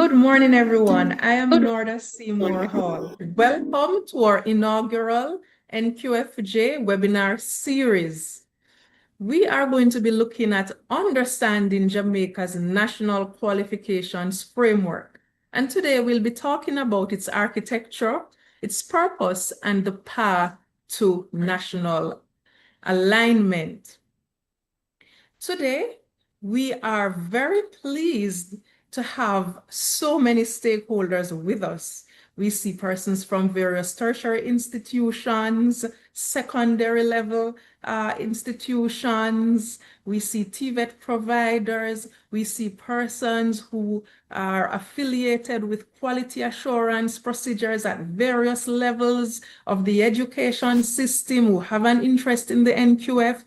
Good morning, everyone. I am Norda Seymour Hall. Welcome to our inaugural NQF-J webinar series. We are going to be looking at understanding Jamaica's national qualifications framework. And today we'll be talking about its architecture, its purpose, and the path to national alignment. Today, we are very pleased to have so many stakeholders with us. We see persons from various tertiary institutions, secondary level institutions. We see TVET providers. We see persons who are affiliated with quality assurance procedures at various levels of the education system who have an interest in the NQF,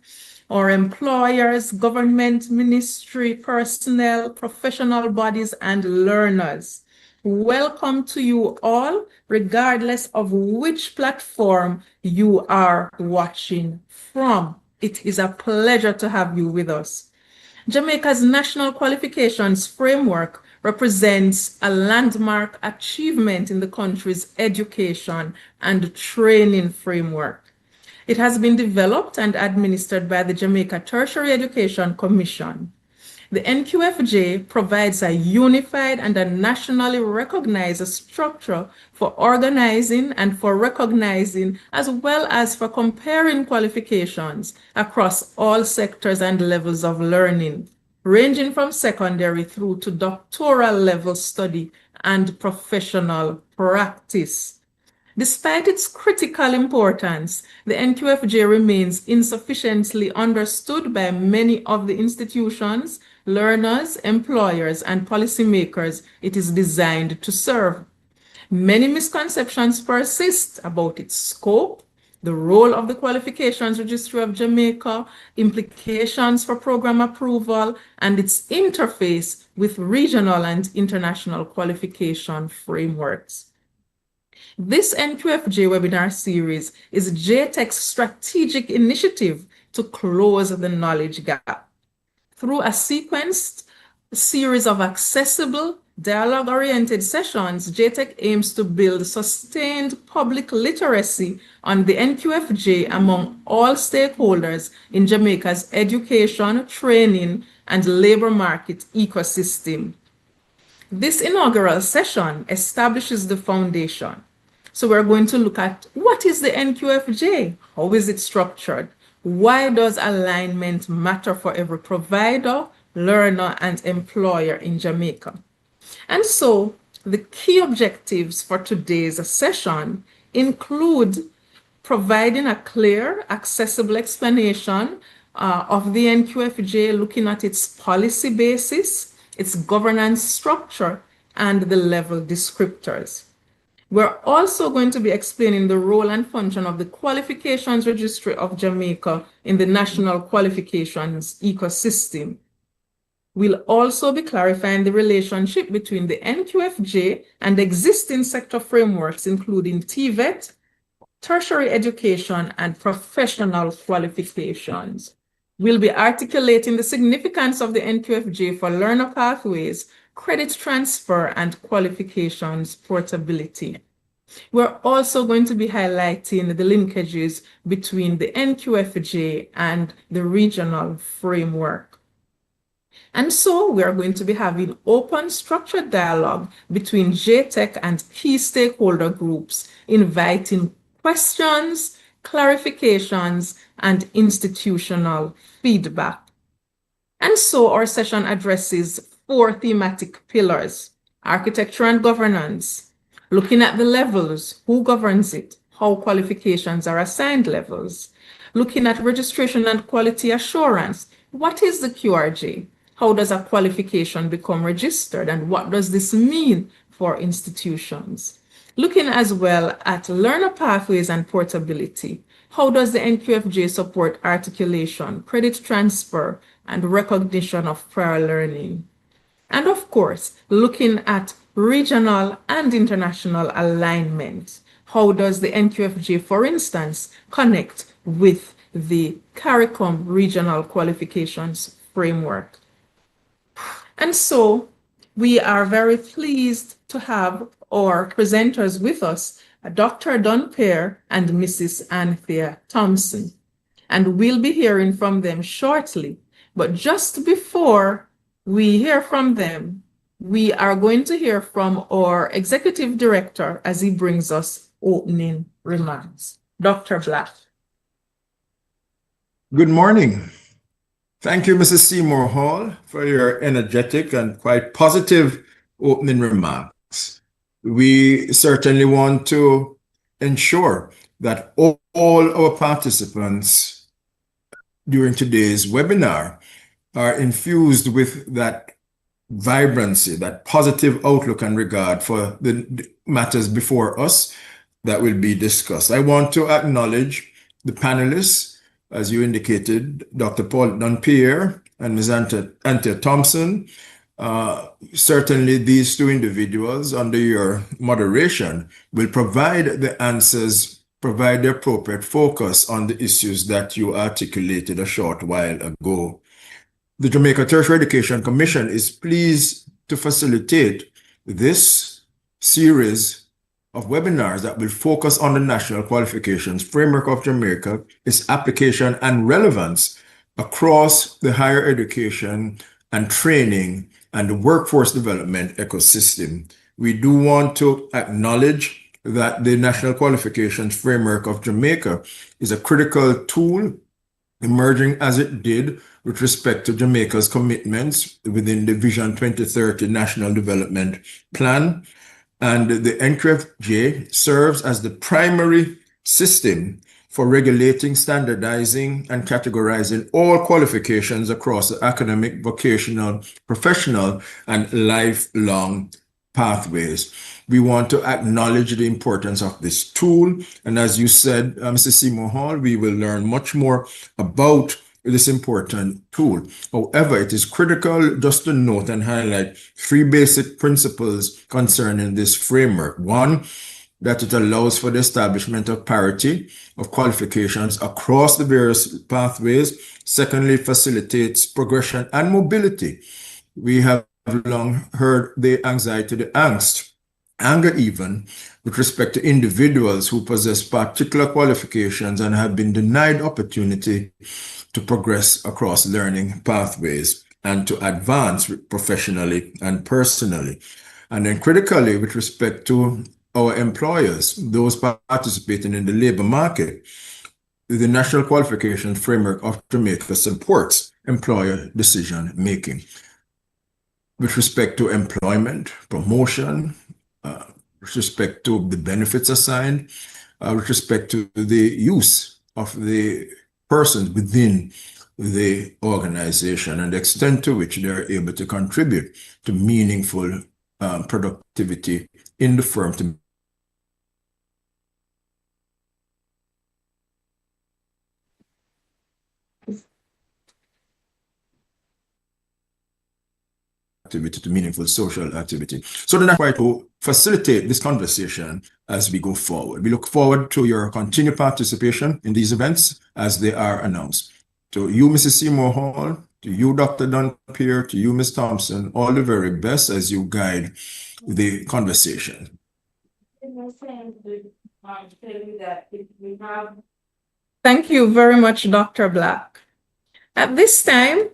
or employers, government, ministry, personnel, professional bodies, and learners. Welcome to you all, regardless of which platform you are watching from. It is a pleasure to have you with us. Jamaica's National Qualifications Framework represents a landmark achievement in the country's education and training framework. It has been developed and administered by the Jamaica Tertiary Education Commission. The NQF-J provides a unified and a nationally recognized structure for organizing and for recognizing, as well as for comparing qualifications across all sectors and levels of learning, ranging from secondary through to doctoral level study and professional practice. Despite its critical importance, the NQF-J remains insufficiently understood by many of the institutions, learners, employers, and policymakers it is designed to serve. Many misconceptions persist about its scope, the role of the Qualifications Registry of Jamaica, implications for program approval, and its interface with regional and international qualification frameworks. This NQF-J webinar series is J-TEC's strategic initiative to close the knowledge gap. Through a sequenced series of accessible, dialogue-oriented sessions, J-TEC aims to build sustained public literacy on the NQF-J among all stakeholders in Jamaica's education, training, and labor market ecosystem. This inaugural session establishes the foundation. So we're going to look at what is the NQF-J? How is it structured? Why does alignment matter for every provider, learner, and employer in Jamaica? And so the key objectives for today's session include providing a clear, accessible explanation of the NQF-J, looking at its policy basis, its governance structure, and the level descriptors. We're also going to be explaining the role and function of the Qualifications Registry of Jamaica in the national qualifications ecosystem. We'll also be clarifying the relationship between the NQF-J and existing sector frameworks, including TVET, tertiary education, and professional qualifications. We'll be articulating the significance of the NQF-J for learner pathways, credit transfer, and qualifications portability. We're also going to be highlighting the linkages between the NQF-J and the regional framework. And so we are going to be having open, structured dialogue between J-TEC and key stakeholder groups, inviting questions, clarifications, and institutional feedback. And so our session addresses 4 thematic pillars: architecture and governance, looking at the levels, who governs it, how qualifications are assigned levels, looking at registration and quality assurance, what is the QRJ, how does a qualification become registered, and what does this mean for institutions? Looking as well at learner pathways and portability. How does the NQF-J support articulation, credit transfer, and recognition of prior learning? And of course, looking at regional and international alignment. How does the NQF-J, for instance, connect with the CARICOM regional qualifications framework? And so we are very pleased to have our presenters with us, Dr. Don Pear and Mrs. Anthea Thompson. And we'll be hearing from them shortly. But just before we hear from them, we are going to hear from our executive director as he brings us opening remarks. Dr. Black. Good morning. Thank you, Mrs. Seymour Hall, for your energetic and quite positive opening remarks. We certainly want to ensure that all our participants during today's webinar are infused with that vibrancy, that positive outlook and regard for the matters before us that will be discussed. I want to acknowledge the panelists, as you indicated, Dr. Paul Dunpierre and Ms. Anthea Thompson. Certainly these 2 individuals under your moderation will provide the answers, provide the appropriate focus on the issues that you articulated a short while ago. The Jamaica Tertiary Education Commission is pleased to facilitate this series of webinars that will focus on the National Qualifications Framework of Jamaica, its application and relevance across the higher education and training and the workforce development ecosystem. We do want to acknowledge that the National Qualifications Framework of Jamaica is a critical tool, emerging as it did with respect to Jamaica's commitments within the Vision 2030 National Development Plan. And the NQF-J serves as the primary system for regulating, standardizing, and categorizing all qualifications across the academic, vocational, professional, and lifelong pathways. We want to acknowledge the importance of this tool. And as you said, Mrs. Seymour Hall, we will learn much more about this important tool. However, it is critical just to note and highlight 3 basic principles concerning this framework. 1, that it allows for the establishment of parity of qualifications across the various pathways. Secondly, facilitates progression and mobility. We have long heard the anxiety, the angst, anger even, with respect to individuals who possess particular qualifications and have been denied opportunity to progress across learning pathways and to advance professionally and personally. And then critically, with respect to our employers, those participating in the labor market, the National Qualifications Framework of Jamaica supports employer decision making. With respect to employment, promotion, with respect to the benefits assigned, with respect to the use of the persons within the organization and the extent to which they are able to contribute to meaningful productivity in the firm to activity to meaningful social activity. So then I try to facilitate this conversation as we go forward. We look forward to your continued participation in these events as they are announced. To you, Mrs. Seymour Hall, to you, Dr. Dunpere, to you, Ms. Thompson, all the very best as you guide the conversation. Thank you very much, Dr. Black. At this time,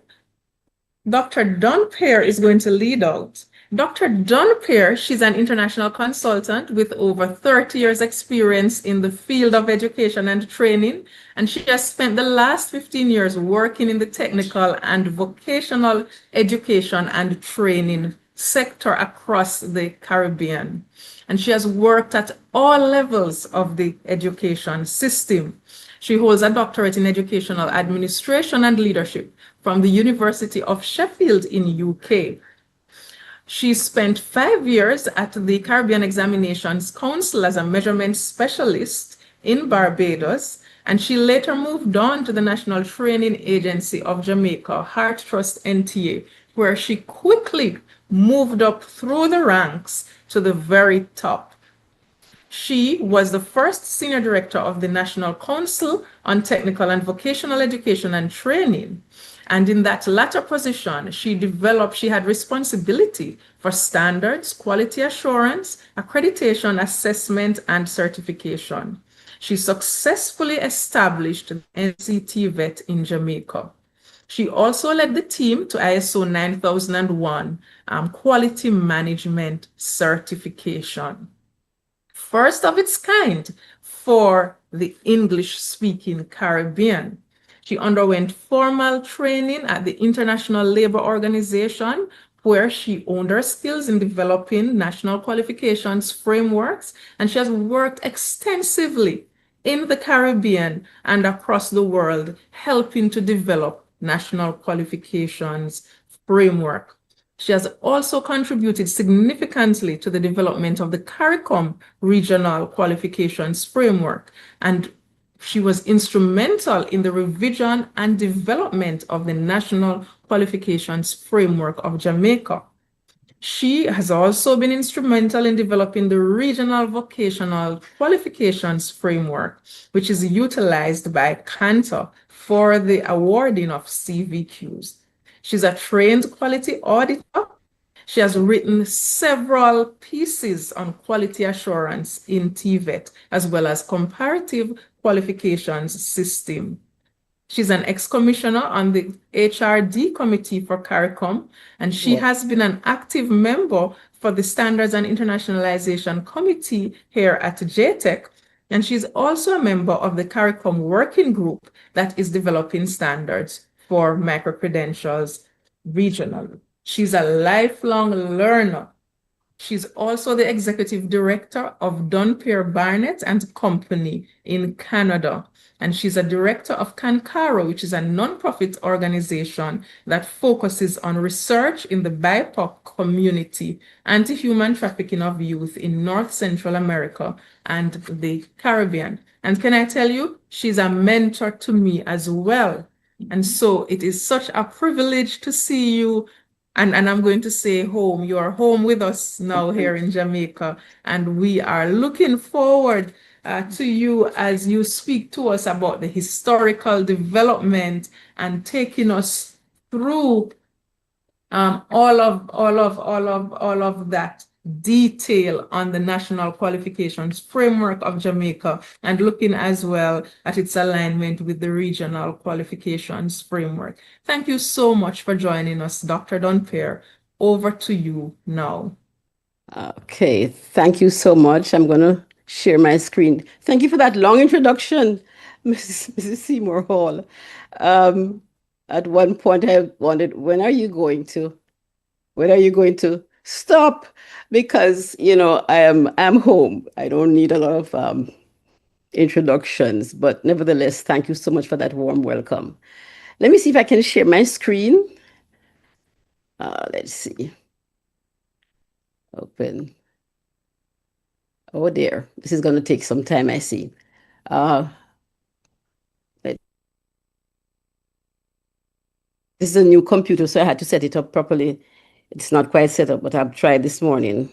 Dr. Dunpere is going to lead out. Dr. Dunpere, she's an international consultant with over 30 years experience in the field of education and training, and she has spent the last 15 years working in the technical and vocational education and training sector across the Caribbean. And she has worked at all levels of the education system. She holds a doctorate in educational administration and leadership from the University of Sheffield in UK. She spent 5 years at the Caribbean Examinations Council as a measurement specialist in Barbados, and she later moved on to the National Training Agency of Jamaica, Heart Trust NTA, where she quickly moved up through the ranks to the very top. She was the first senior director of the National Council on Technical and Vocational Education and Training. And in that latter position, she had responsibility for standards, quality assurance, accreditation, assessment, and certification. She successfully established NCT-VET in Jamaica. She also led the team to ISO 9001 Quality Management Certification. First of its kind for the English-speaking Caribbean. She underwent formal training at the International Labour Organization, where she honed her skills in developing national qualifications frameworks, and she has worked extensively in the Caribbean and across the world, helping to develop national qualifications framework. She has also contributed significantly to the development of the CARICOM Regional Qualifications Framework, and she was instrumental in the revision and development of the National Qualifications Framework of Jamaica. She has also been instrumental in developing the Regional Vocational Qualifications Framework, which is utilized by CANTA for the awarding of CVQs. She's a trained quality auditor. She has written several pieces on quality assurance in TVET, as well as comparative qualifications system. She's an ex-commissioner on the HRD committee for CARICOM, and she has been an active member for the Standards and Internationalization Committee here at J-TEC, and she's also a member of the CARICOM working group that is developing standards for microcredentials regionally. She's a lifelong learner. She's also the executive director of Dunpere Barnett and Company in Canada. And she's a director of CANCARO, which is a nonprofit organization that focuses on research in the BIPOC community, anti-human trafficking of youth in North Central America and the Caribbean. And can I tell you, she's a mentor to me as well. And so it is such a privilege to see you. And I'm going to say home. You are home with us now here in Jamaica. And we are looking forward to you as you speak to us about the historical development and taking us through all of that detail on the National Qualifications Framework of Jamaica, and looking as well at its alignment with the Regional Qualifications Framework. Thank you so much for joining us, Dr. Dunpere. Over to you now. Okay, thank you so much. I'm going to share my screen. Thank you for that long introduction, Mrs. Seymour Hall. At one point I wondered, when are you going to stop? Because, you know, I'm home. I don't need a lot of introductions, but nevertheless, thank you so much for that warm welcome. Let me see if I can share my screen. Let's see. Open. Oh dear, this is going to take some time, I see. This is a new computer, so I had to set it up properly. It's not quite set up, but I've tried this morning.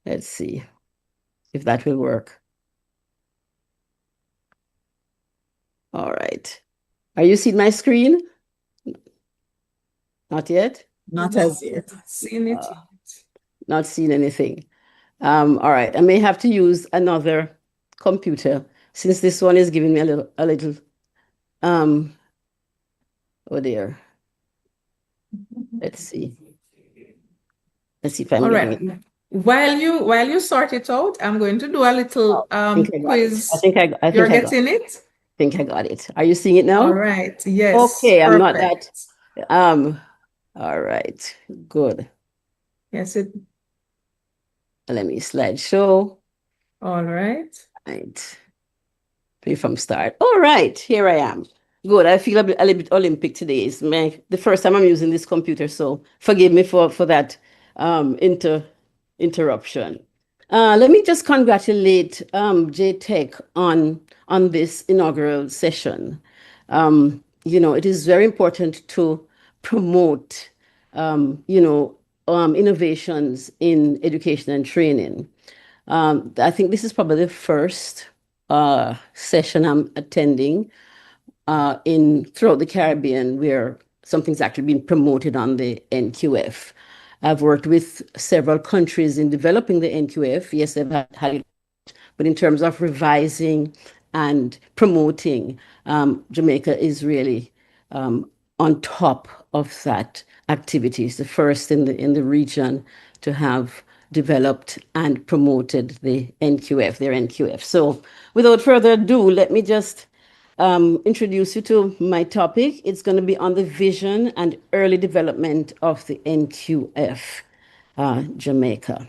Let's see if that will work. All right. Are you seeing my screen? Not yet? Not as yet. Seen it. Not seeing anything. All right. I may have to use another computer since this one is giving me a little oh dear. Let's see. Let's see if I'm All getting right. it. While you sort it out, I'm going to do a little quiz. I think You're I got getting it? I think I got it. Are you seeing it now? All right. Yes. Okay, I'm not that. Perfect. All right, good. Yes, Let me slideshow. all right. Right. Play from start. All right, here I am. Good. I feel a little bit Olympic today. It's the first time I'm using this computer, so forgive me for that interruption. Let me just congratulate J-TEC on this inaugural session. It is very important to promote innovations in education and training. I think this is probably the first session I'm attending throughout the Caribbean where something's actually been promoted on the NQF. I've worked with several countries in developing the NQF. Yes, they've had it, but in terms of revising and promoting, Jamaica is really on top of that activity. It's the first in the region to have developed and promoted their NQF. So without further ado, let me just introduce you to my topic. It's going to be on the vision and early development of the NQF Jamaica.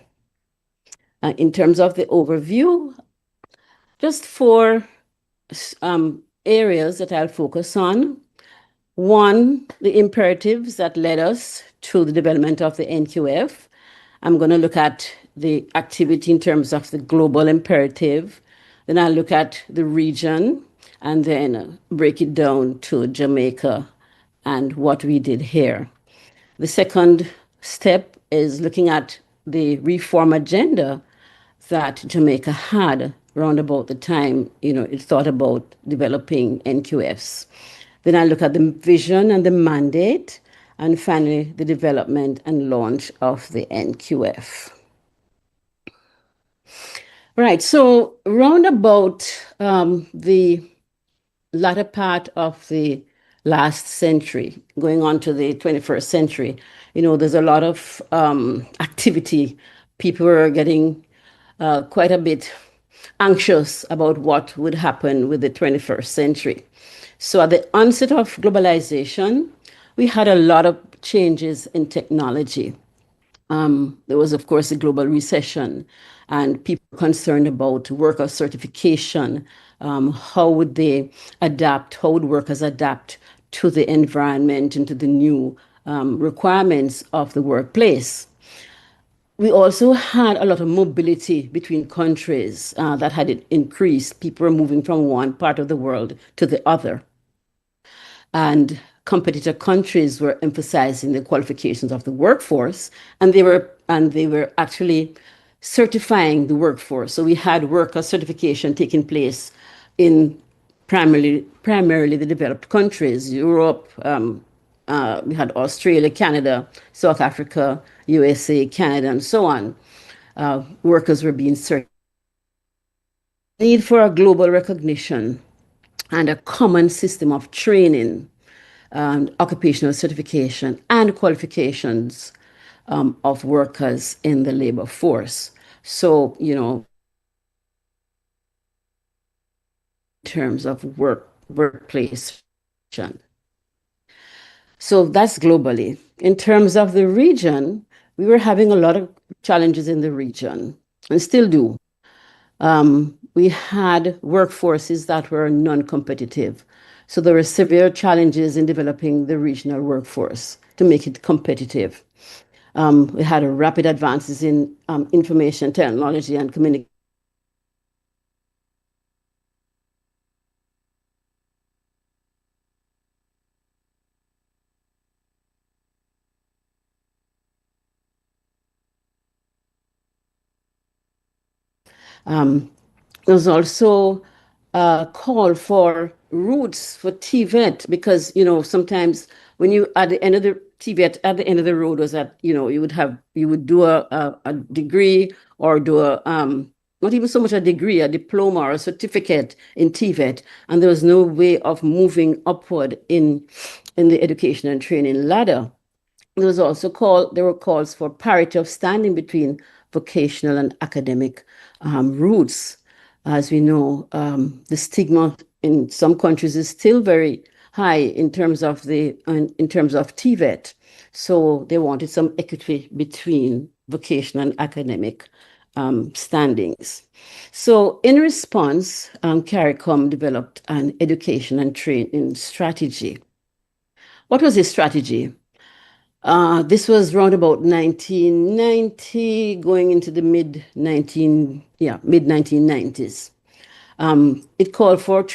In terms of the overview, just four areas that I'll focus on. One, the imperatives that led us to the development of the NQF. I'm going to look at the activity in terms of the global imperative. Then I'll look at the region and then break it down to Jamaica and what we did here. The second step is looking at the reform agenda that Jamaica had around about the time, it thought about developing NQFs. Then I look at the vision and the mandate, and finally, the development and launch of the NQF. Right, so round about the latter part of the last century, going on to the 21st century, there's a lot of activity. People are getting quite a bit anxious about what would happen with the 21st century. So at the onset of globalization, we had a lot of changes in technology. There was, of course, a global recession, and people concerned about worker certification. How would they adapt? How would workers adapt to the environment and to the new requirements of the workplace? We also had a lot of mobility between countries that had increased. People were moving from one part of the world to the other. And competitor countries were emphasizing the qualifications of the workforce, and they were actually certifying the workforce. So we had worker certification taking place in primarily the developed countries, Europe. We had Australia, Canada, South Africa, USA, Canada, and so on. Workers were being certified. Need for a global recognition and a common system of training and occupational certification and qualifications of workers in the labor force. So, in terms of workplace. So that's globally. In terms of the region, we were having a lot of challenges in the region and still do. We had workforces that were non-competitive. So there were severe challenges in developing the regional workforce to make it competitive. We had rapid advances in information technology and communication. There's also a call for routes for TVET because, sometimes when you at the end of the TVET, at the end of the road was that, you would do a degree or do not even so much a degree, a diploma or a certificate in TVET, and there was no way of moving upward in the education and training ladder. There were calls for parity of standing between vocational and academic routes. As we know, the stigma in some countries is still very high in terms of TVET. So they wanted some equity between vocational and academic standings. So in response, CARICOM developed an education and training strategy. What was this strategy? This was around about 1990, going into the mid 1990s. It called for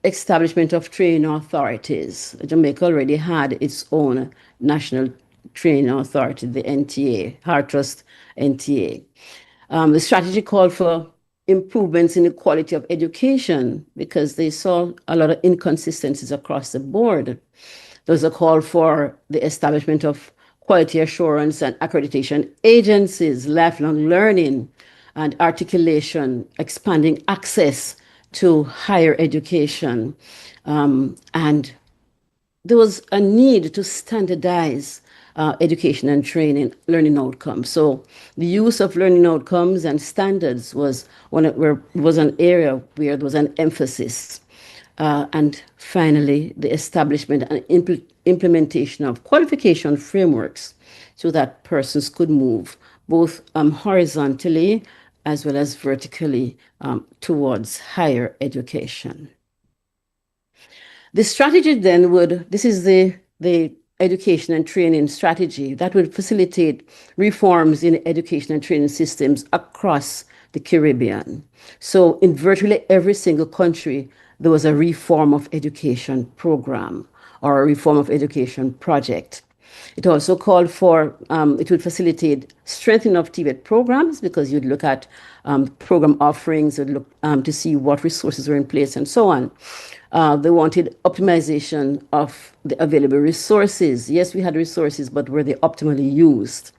establishment of training authorities. Jamaica already had its own national training authority, the NTA, Hartrust NTA. The strategy called for improvements in the quality of education because they saw a lot of inconsistencies across the board. There was a call for the establishment of quality assurance and accreditation agencies, lifelong learning and articulation, expanding access to higher education. And there was a need to standardize education and training, learning outcomes. So the use of learning outcomes and standards was an area where there was an emphasis. And finally, the establishment and implementation of qualification frameworks so that persons could move both horizontally as well as vertically towards higher education. The strategy then this is the education and training strategy that would facilitate reforms in education and training systems across the Caribbean. So in virtually every single country, there was a reform of education program or a reform of education project. It also called for, it would facilitate strengthening of TVET programs because you'd look at program offerings, you'd look to see what resources were in place and so on. They wanted optimization of the available resources. Yes, we had resources, but were they optimally used?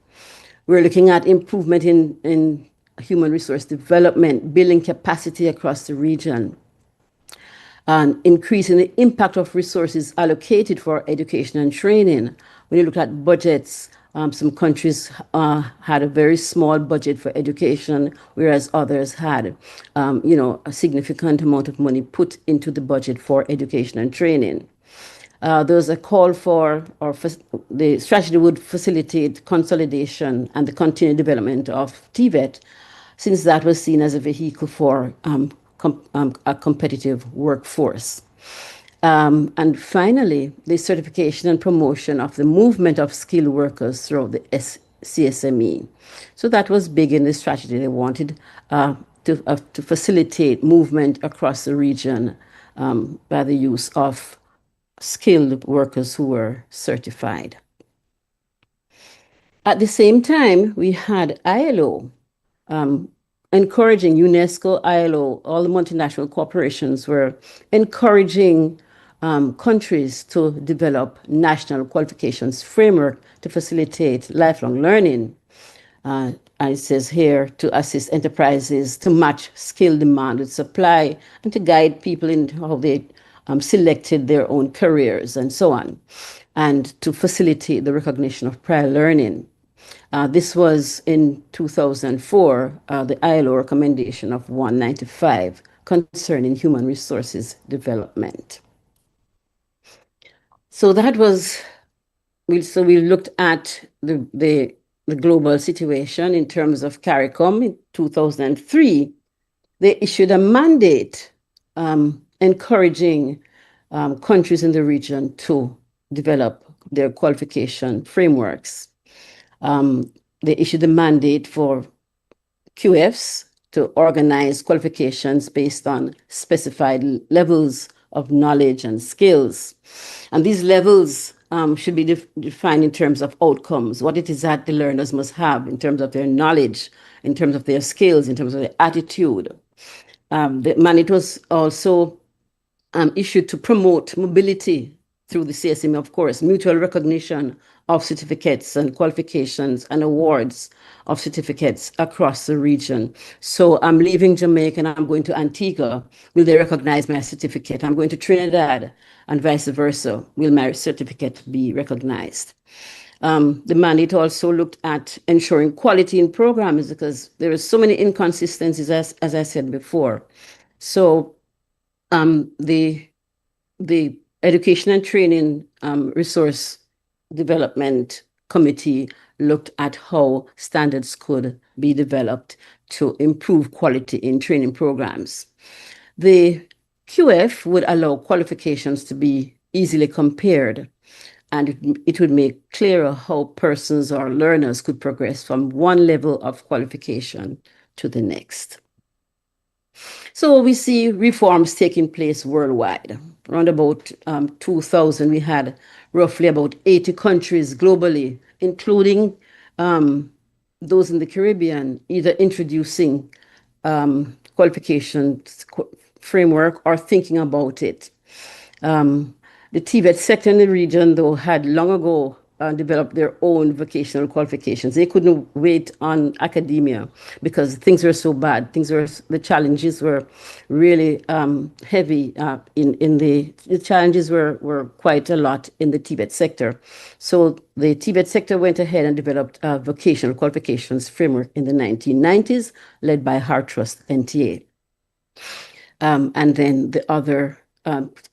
We're looking at improvement in human resource development, building capacity across the region, and increasing the impact of resources allocated for education and training. When you look at budgets, some countries had a very small budget for education, whereas others had, a significant amount of money put into the budget for education and training. There was a call the strategy would facilitate consolidation and the continued development of TVET, since that was seen as a vehicle for a competitive workforce. And finally, the certification and promotion of the movement of skilled workers throughout the CSME. So that was big in the strategy. They wanted to facilitate movement across the region by the use of skilled workers who were certified. At the same time, we had ILO encouraging UNESCO, ILO, all the multinational corporations were encouraging countries to develop national qualifications framework to facilitate lifelong learning. And it says here to assist enterprises to match skill demand with supply and to guide people in how they selected their own careers and so on, and to facilitate the recognition of prior learning. This was in 2004, the ILO recommendation of 195 concerning human resources development. So that was, we looked at the the global situation in terms of CARICOM in 2003, they issued a mandate encouraging countries in the region to develop their qualification frameworks. They issued a mandate for QFs to organize qualifications based on specified levels of knowledge and skills. And these levels should be defined in terms of outcomes, what it is that the learners must have in terms of their knowledge, in terms of their skills, in terms of their attitude. The mandate was also issued to promote mobility through the CSM, of course, mutual recognition of certificates and qualifications and awards of certificates across the region. So I'm leaving Jamaica and I'm going to Antigua. Will they recognize my certificate? I'm going to Trinidad and vice versa. Will my certificate be recognized? The mandate also looked at ensuring quality in programs because there are so many inconsistencies, as I said before. So the Education and Training Resource Development Committee looked at how standards could be developed to improve quality in training programs. The QF would allow qualifications to be easily compared, and it would make clearer how persons or learners could progress from one level of qualification to the next. So we see reforms taking place worldwide. Around about 2000, we had roughly about 80 countries globally, including those in the Caribbean, either introducing qualifications framework or thinking about it. The TVET sector in the region, though, had long ago developed their own vocational qualifications. They couldn't wait on academia because things were so bad. The challenges were really heavy. The challenges were quite a lot in the TVET sector. So the TVET sector went ahead and developed a vocational qualifications framework in the 1990s, led by Hartrust NTA. And then the other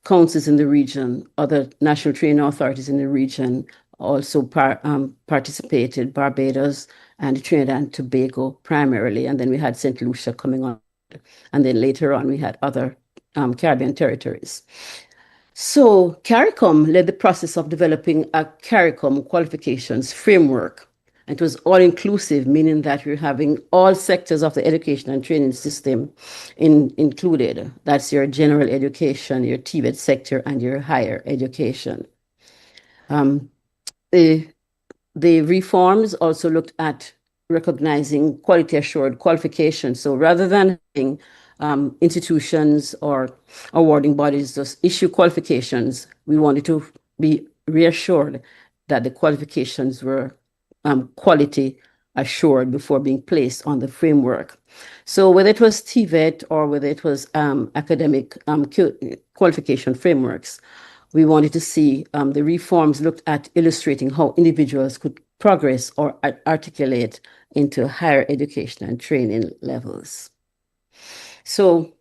councils in the region, other national training authorities in the region also participated, Barbados and Trinidad and Tobago primarily. And then we had St. Lucia coming on. And then later on, we had other Caribbean territories. So CARICOM led the process of developing a CARICOM qualifications framework. It was all-inclusive, meaning that we're having all sectors of the education and training system included. That's your general education, your TVET sector, and your higher education. The reforms also looked at recognizing quality-assured qualifications. So rather than having institutions or awarding bodies just issue qualifications, we wanted to be reassured that the qualifications were quality assured before being placed on the framework. So whether it was TVET or whether it was academic qualification frameworks, we wanted to see the reforms looked at illustrating how individuals could progress or articulate into higher education and training levels. So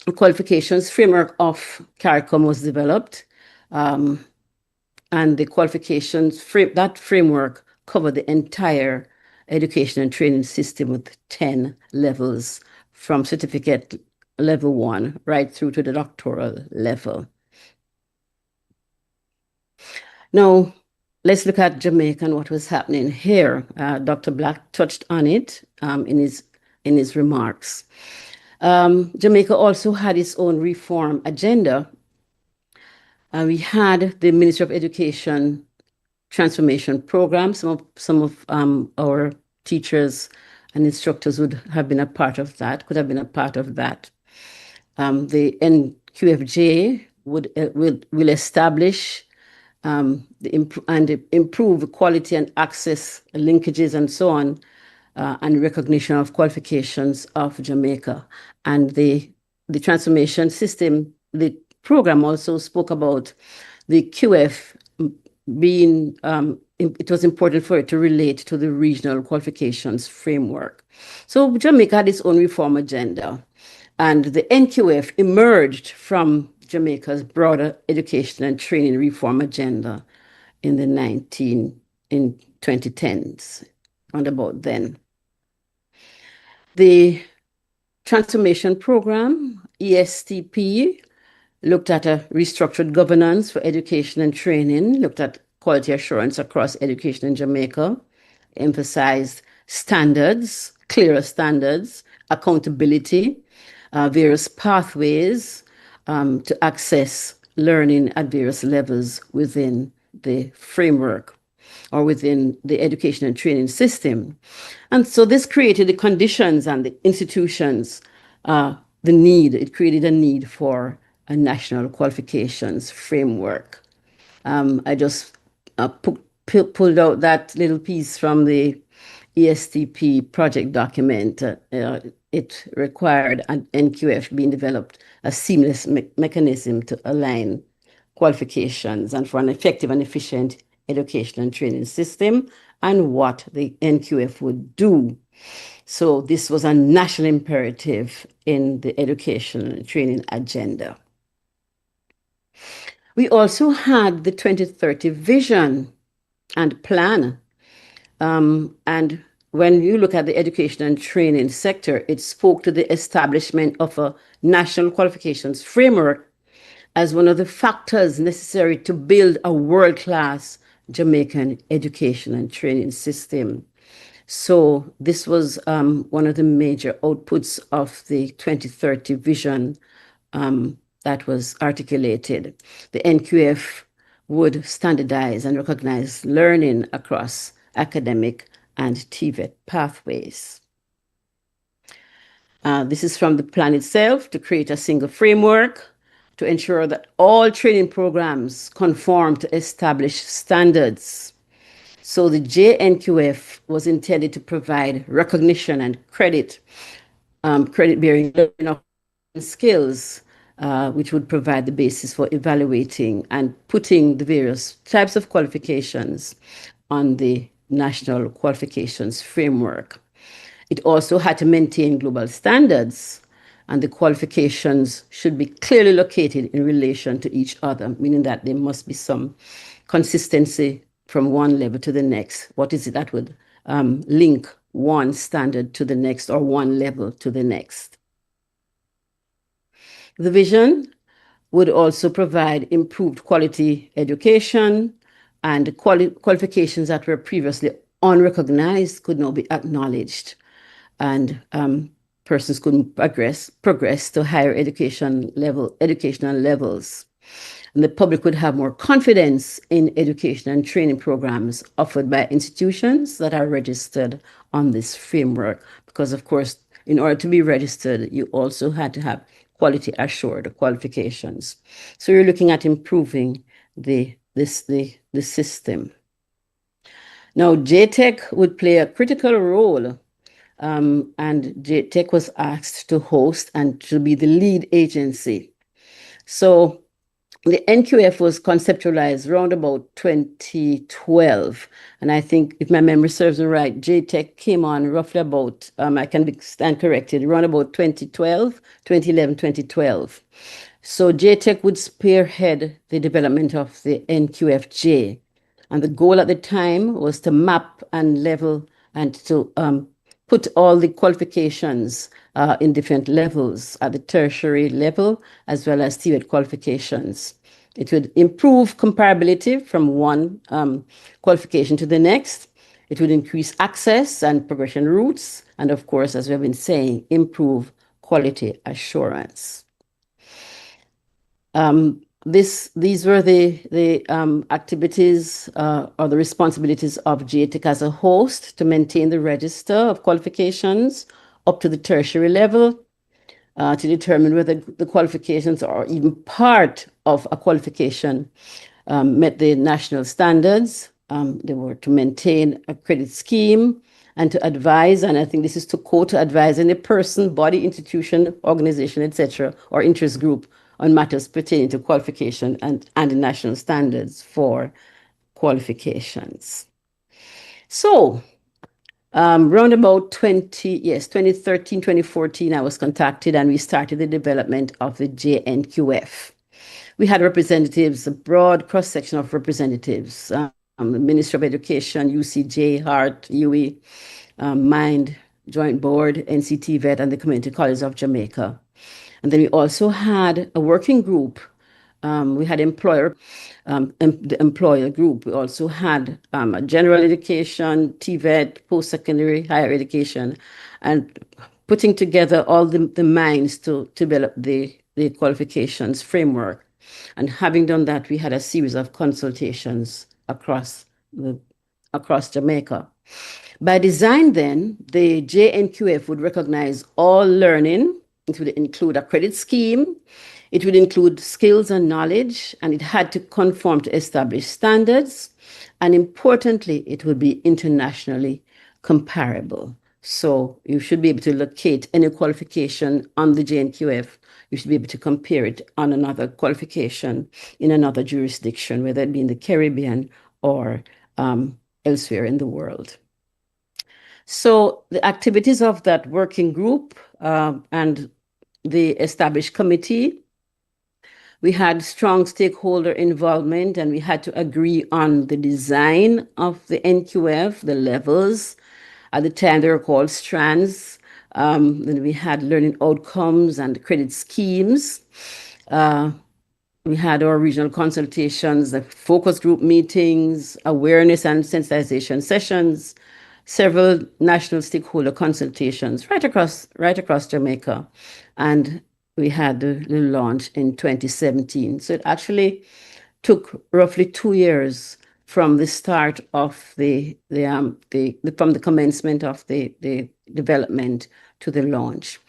the qualifications framework of CARICOM was developed, and the qualifications that framework covered the entire education and training system with 10 levels from certificate level 1 right through to the doctoral level. Now, let's look at Jamaica and what was happening here. Dr. Black touched on it in his remarks. Jamaica also had its own reform agenda. We had the Ministry of Education transformation program. Some of our teachers and instructors would have been a part of that, could have been a part of that. The NQF-J will establish and improve the quality and access linkages and so on, and recognition of qualifications of Jamaica. And the transformation system, the program also spoke about the QF being, it was important for it to relate to the regional qualifications framework. So Jamaica had its own reform agenda, and the NQF emerged from Jamaica's broader education and training reform agenda in the 2010s. round about then. The transformation program, ESTP, looked at a restructured governance for education and training, looked at quality assurance across education in Jamaica, emphasized standards, clearer standards, accountability, various pathways to access learning at various levels within the framework or within the education and training system. And so this created the conditions and the institutions, it created a need for a national qualifications framework. I just pulled out that little piece from the ESTP project document. It required an NQF being developed, a seamless mechanism to align qualifications and for an effective and efficient education and training system and what the NQF would do. So this was a national imperative in the education and training agenda. We also had the 2030 vision and plan. And when you look at the education and training sector, it spoke to the establishment of a national qualifications framework as one of the factors necessary to build a world-class Jamaican education and training system. So this was one of the major outputs of the 2030 vision that was articulated. The NQF would standardize and recognize learning across academic and TVET pathways. This is from the plan itself, to create a single framework to ensure that all training programs conform to established standards. So the JNQF was intended to provide recognition and credit-bearing learning skills, which would provide the basis for evaluating and putting the various types of qualifications on the national qualifications framework. It also had to maintain global standards, and the qualifications should be clearly located in relation to each other, meaning that there must be some consistency from one level to the next. What is it that would link one standard to the next or one level to the next? The vision would also provide improved quality education, and qualifications that were previously unrecognized could now be acknowledged, and persons could progress to higher educational levels. And the public would have more confidence in education and training programs offered by institutions that are registered on this framework. Because, of course, in order to be registered, you also had to have quality assured qualifications. So you're looking at improving the system. Now, J-TEC would play a critical role, and J-TEC was asked to host and to be the lead agency. So the NQF was conceptualized around about 2012. And I think, if my memory serves me right, J-TEC came on roughly about, I can stand corrected, around about 2011, 2012. So J-TEC would spearhead the development of the NQF-J. And the goal at the time was to map and level and to put all the qualifications in different levels at the tertiary level, as well as TVET qualifications. It would improve comparability from one qualification to the next. It would increase access and progression routes. And of course, as we've been saying, improve quality assurance. These were the activities or the responsibilities of J-TEC as a host, to maintain the register of qualifications up to the tertiary level, to determine whether the qualifications or even part of a qualification met the national standards. They were to maintain a credit scheme and to advise, and I think this is to quote, to advise any person, body, institution, organization, etc., or interest group on matters pertaining to qualification and the national standards for qualifications. So, around about 2013, 2014, I was contacted and we started the development of the JNQF. We had representatives, a broad cross-section of representatives the Ministry of Education, UCJ, HART, UE, MIND, Joint Board, NCT-VET, and the Community College of Jamaica. And then we also had a working group. We had the employer group. We also had a general education, TVET, post-secondary, higher education, and putting together all the minds to develop the qualifications framework. And having done that, we had a series of consultations across Jamaica. By design, then, the JNQF would recognize all learning. It would include a credit scheme. It would include skills and knowledge, and it had to conform to established standards. And importantly, it would be internationally comparable. So you should be able to locate any qualification on the JNQF. You should be able to compare it on another qualification in another jurisdiction, whether it be in the Caribbean or elsewhere in the world. So the activities of that working group and the established committee, we had strong stakeholder involvement, and we had to agree on the design of the NQF, the levels. At the time, they were called strands. Then we had learning outcomes and credit schemes. We had our regional consultations, the focus group meetings, awareness and sensitization sessions, several national stakeholder consultations right across Jamaica. And we had the launch in 2017. So it actually took roughly 2 years from the start of from the commencement of the development to the launch.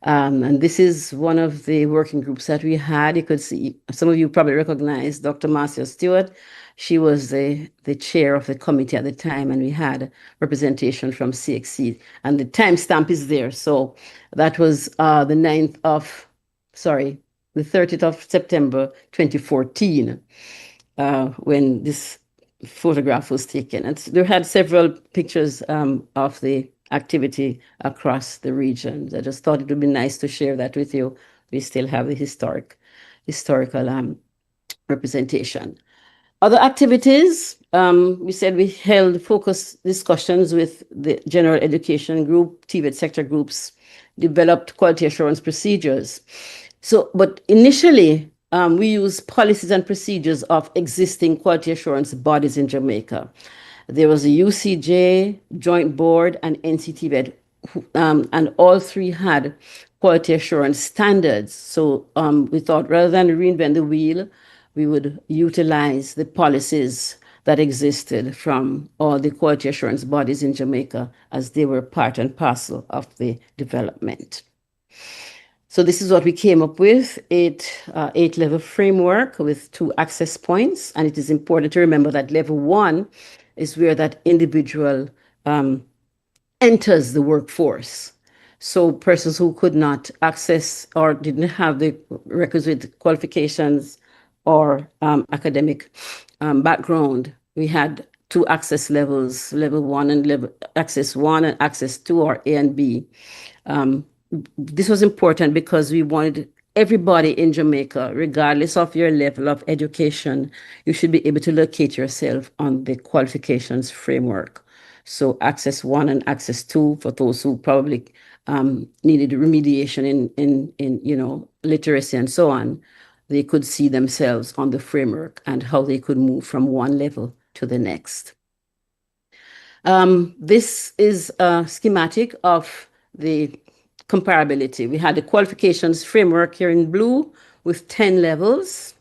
And this is one of the working groups that we had. You could see, some of you probably recognize Dr. Marcia Stewart. She was the chair of the committee at the time, and we had representation from CXC. And the timestamp is there. So that was the 30th of September 2014, when this photograph was taken. And there had several pictures of the activity across the region. I just thought it would be nice to share that with you. We still have the historical representation. Other activities, we said we held focused discussions with the general education group, TVET sector groups, developed quality assurance procedures. But initially, we used policies and procedures of existing quality assurance bodies in Jamaica. There was a UCJ, Joint Board, and NCT-VET, and all three had quality assurance standards. So we thought rather than reinvent the wheel, we would utilize the policies that existed from all the quality assurance bodies in Jamaica, as they were part and parcel of the development. So this is what we came up with, eight-level framework with 2 access points. And it is important to remember that level 1 is where that individual enters the workforce. So persons who could not access or didn't have the requisite qualifications or academic background, we had 2 access levels, level 1 and access 1 and access 2, or A and B. This was important because we wanted everybody in Jamaica, regardless of your level of education, you should be able to locate yourself on the qualifications framework. So access 1 and access 2 for those who probably needed remediation in literacy and so on, they could see themselves on the framework and how they could move from one level to the next. This is a schematic of the comparability. We had the qualifications framework here in blue with 10 levels.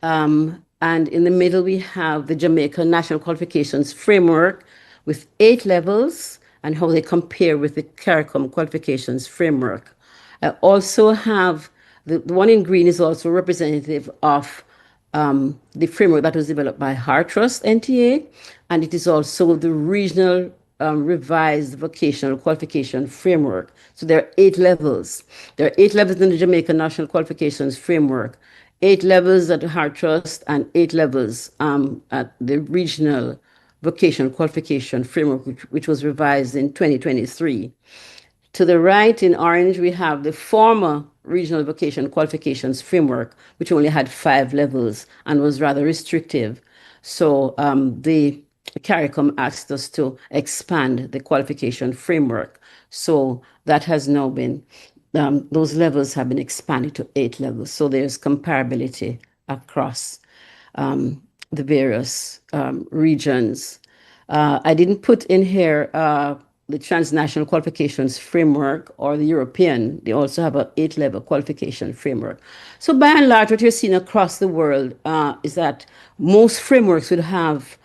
And in the middle, we have the Jamaica National Qualifications Framework with 8 levels and how they compare with the CARICOM Qualifications Framework. I also have the one in green is also representative of the framework that was developed by HeartTrust NTA, and it is also the regional revised vocational qualification framework. So there are 8 levels. There are 8 levels in the Jamaica National Qualifications Framework, 8 levels at HeartTrust, and 8 levels at the regional vocational qualification framework, which was revised in 2023. To the right in orange, we have the former regional vocational qualifications framework, which only had 5 levels and was rather restrictive. So the CARICOM asked us to expand the qualification framework. So that has now been, those levels have been expanded to 8 levels. So there's comparability across the various regions. I didn't put in here the transnational qualifications framework or the European. They also have an 8-level qualification framework. So by and large, what you're seeing across the world is that most frameworks would have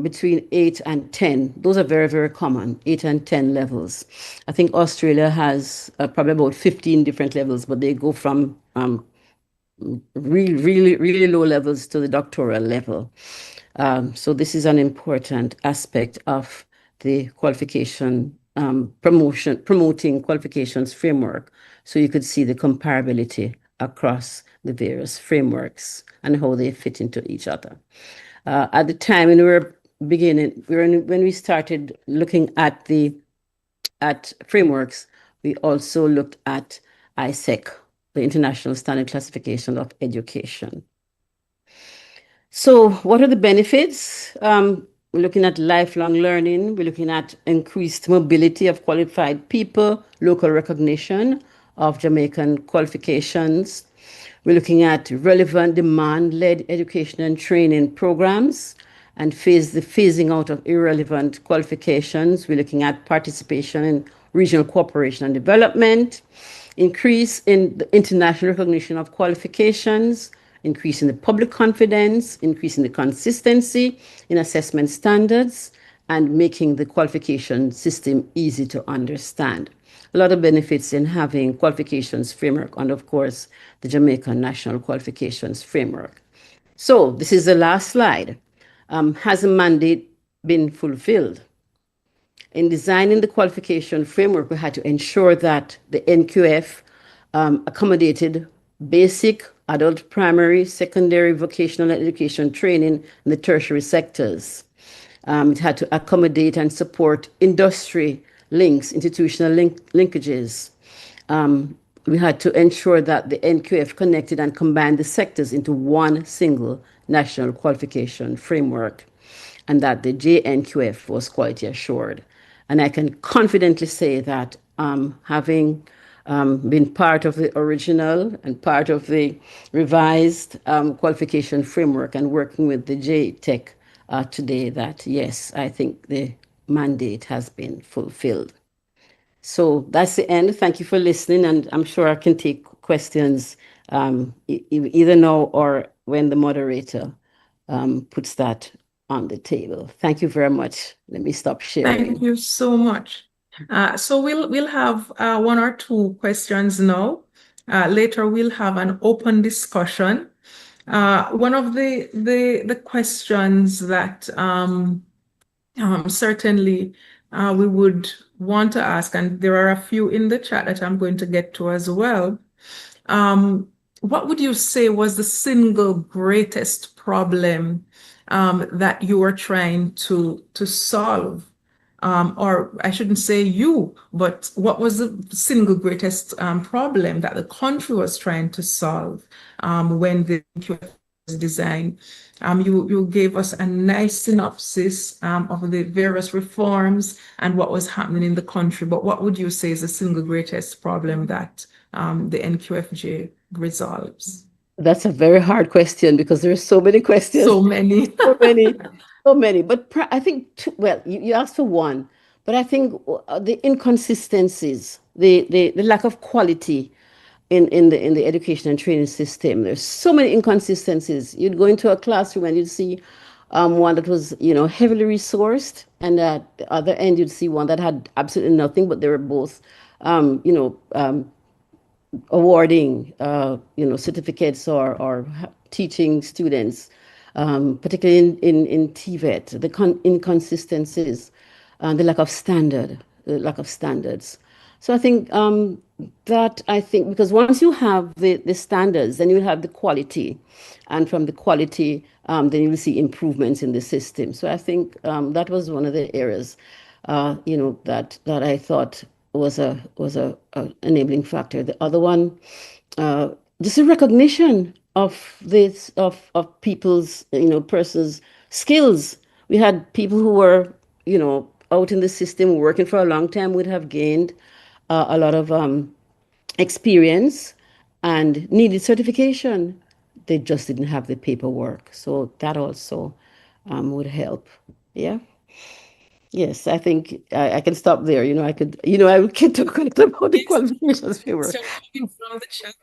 between 8 and 10. Those are very, very common, 8 and 10 levels. I think Australia has probably about 15 different levels, but they go from really low levels to the doctoral level. So this is an important aspect of the qualification promoting qualifications framework. So you could see the comparability across the various frameworks and how they fit into each other. At the time when we were beginning, when we started looking at frameworks, we also looked at ISEC, the International Standard Classification of Education. So what are the benefits? We're looking at lifelong learning. We're looking at increased mobility of qualified people, local recognition of Jamaican qualifications. We're looking at relevant demand-led education and training programs and the phasing out of irrelevant qualifications. We're looking at participation in regional cooperation and development, increase in the international recognition of qualifications, increasing the public confidence, increasing the consistency in assessment standards, and making the qualification system easy to understand. A lot of benefits in having qualifications framework and, of course, the Jamaican National Qualifications Framework. So this is the last slide. Has the mandate been fulfilled? In designing the qualification framework, we had to ensure that the NQF accommodated basic, adult, primary, secondary, vocational education training in the tertiary sectors. It had to accommodate and support industry links, institutional linkages. We had to ensure that the NQF connected and combined the sectors into one single national qualification framework, and that the JNQF was quality assured. And I can confidently say that having been part of the original and part of the revised qualification framework and working with the J-TEC today, that yes, I think the mandate has been fulfilled. So that's the end. Thank you for listening, and I'm sure I can take questions either now or when the moderator puts that on the table. Thank you very much. Let me stop sharing. Thank you so much. So we'll have 1 or 2 questions now. Later we'll have an open discussion. One of the questions that certainly we would want to ask, and there are a few in the chat that I'm going to get to as well. What would you say was the single greatest problem that you were trying to solve? Or I shouldn't say you, but what was the single greatest problem that the country was trying to solve when the NQF was designed? You gave us a nice synopsis of the various reforms and what was happening in the country, but what would you say is the single greatest problem that the NQF-J resolves? That's a very hard question because there are so many questions. So many. So many. But I think, well, you asked for one, but I think the inconsistencies, the lack of quality in the education and training system. There's so many inconsistencies. You'd go into a classroom and you'd see one that was, heavily resourced, and at the other end you'd see one that had absolutely nothing, but they were both, awarding, certificates or teaching students, particularly in TVET, the inconsistencies, the lack of standards. So I think because once you have the standards, then you have the quality, and from the quality, then you will see improvements in the system. So I think that was one of the areas, that I thought was a enabling factor. The other one, just a recognition of people's, persons' skills. We had people who were, out in the system working for a long time would have gained a lot of experience and needed certification. They just didn't have the paperwork. So that also would help. Yeah. Yes, I think I can stop there. I could, I could talk about the qualifications framework. So coming from the chat,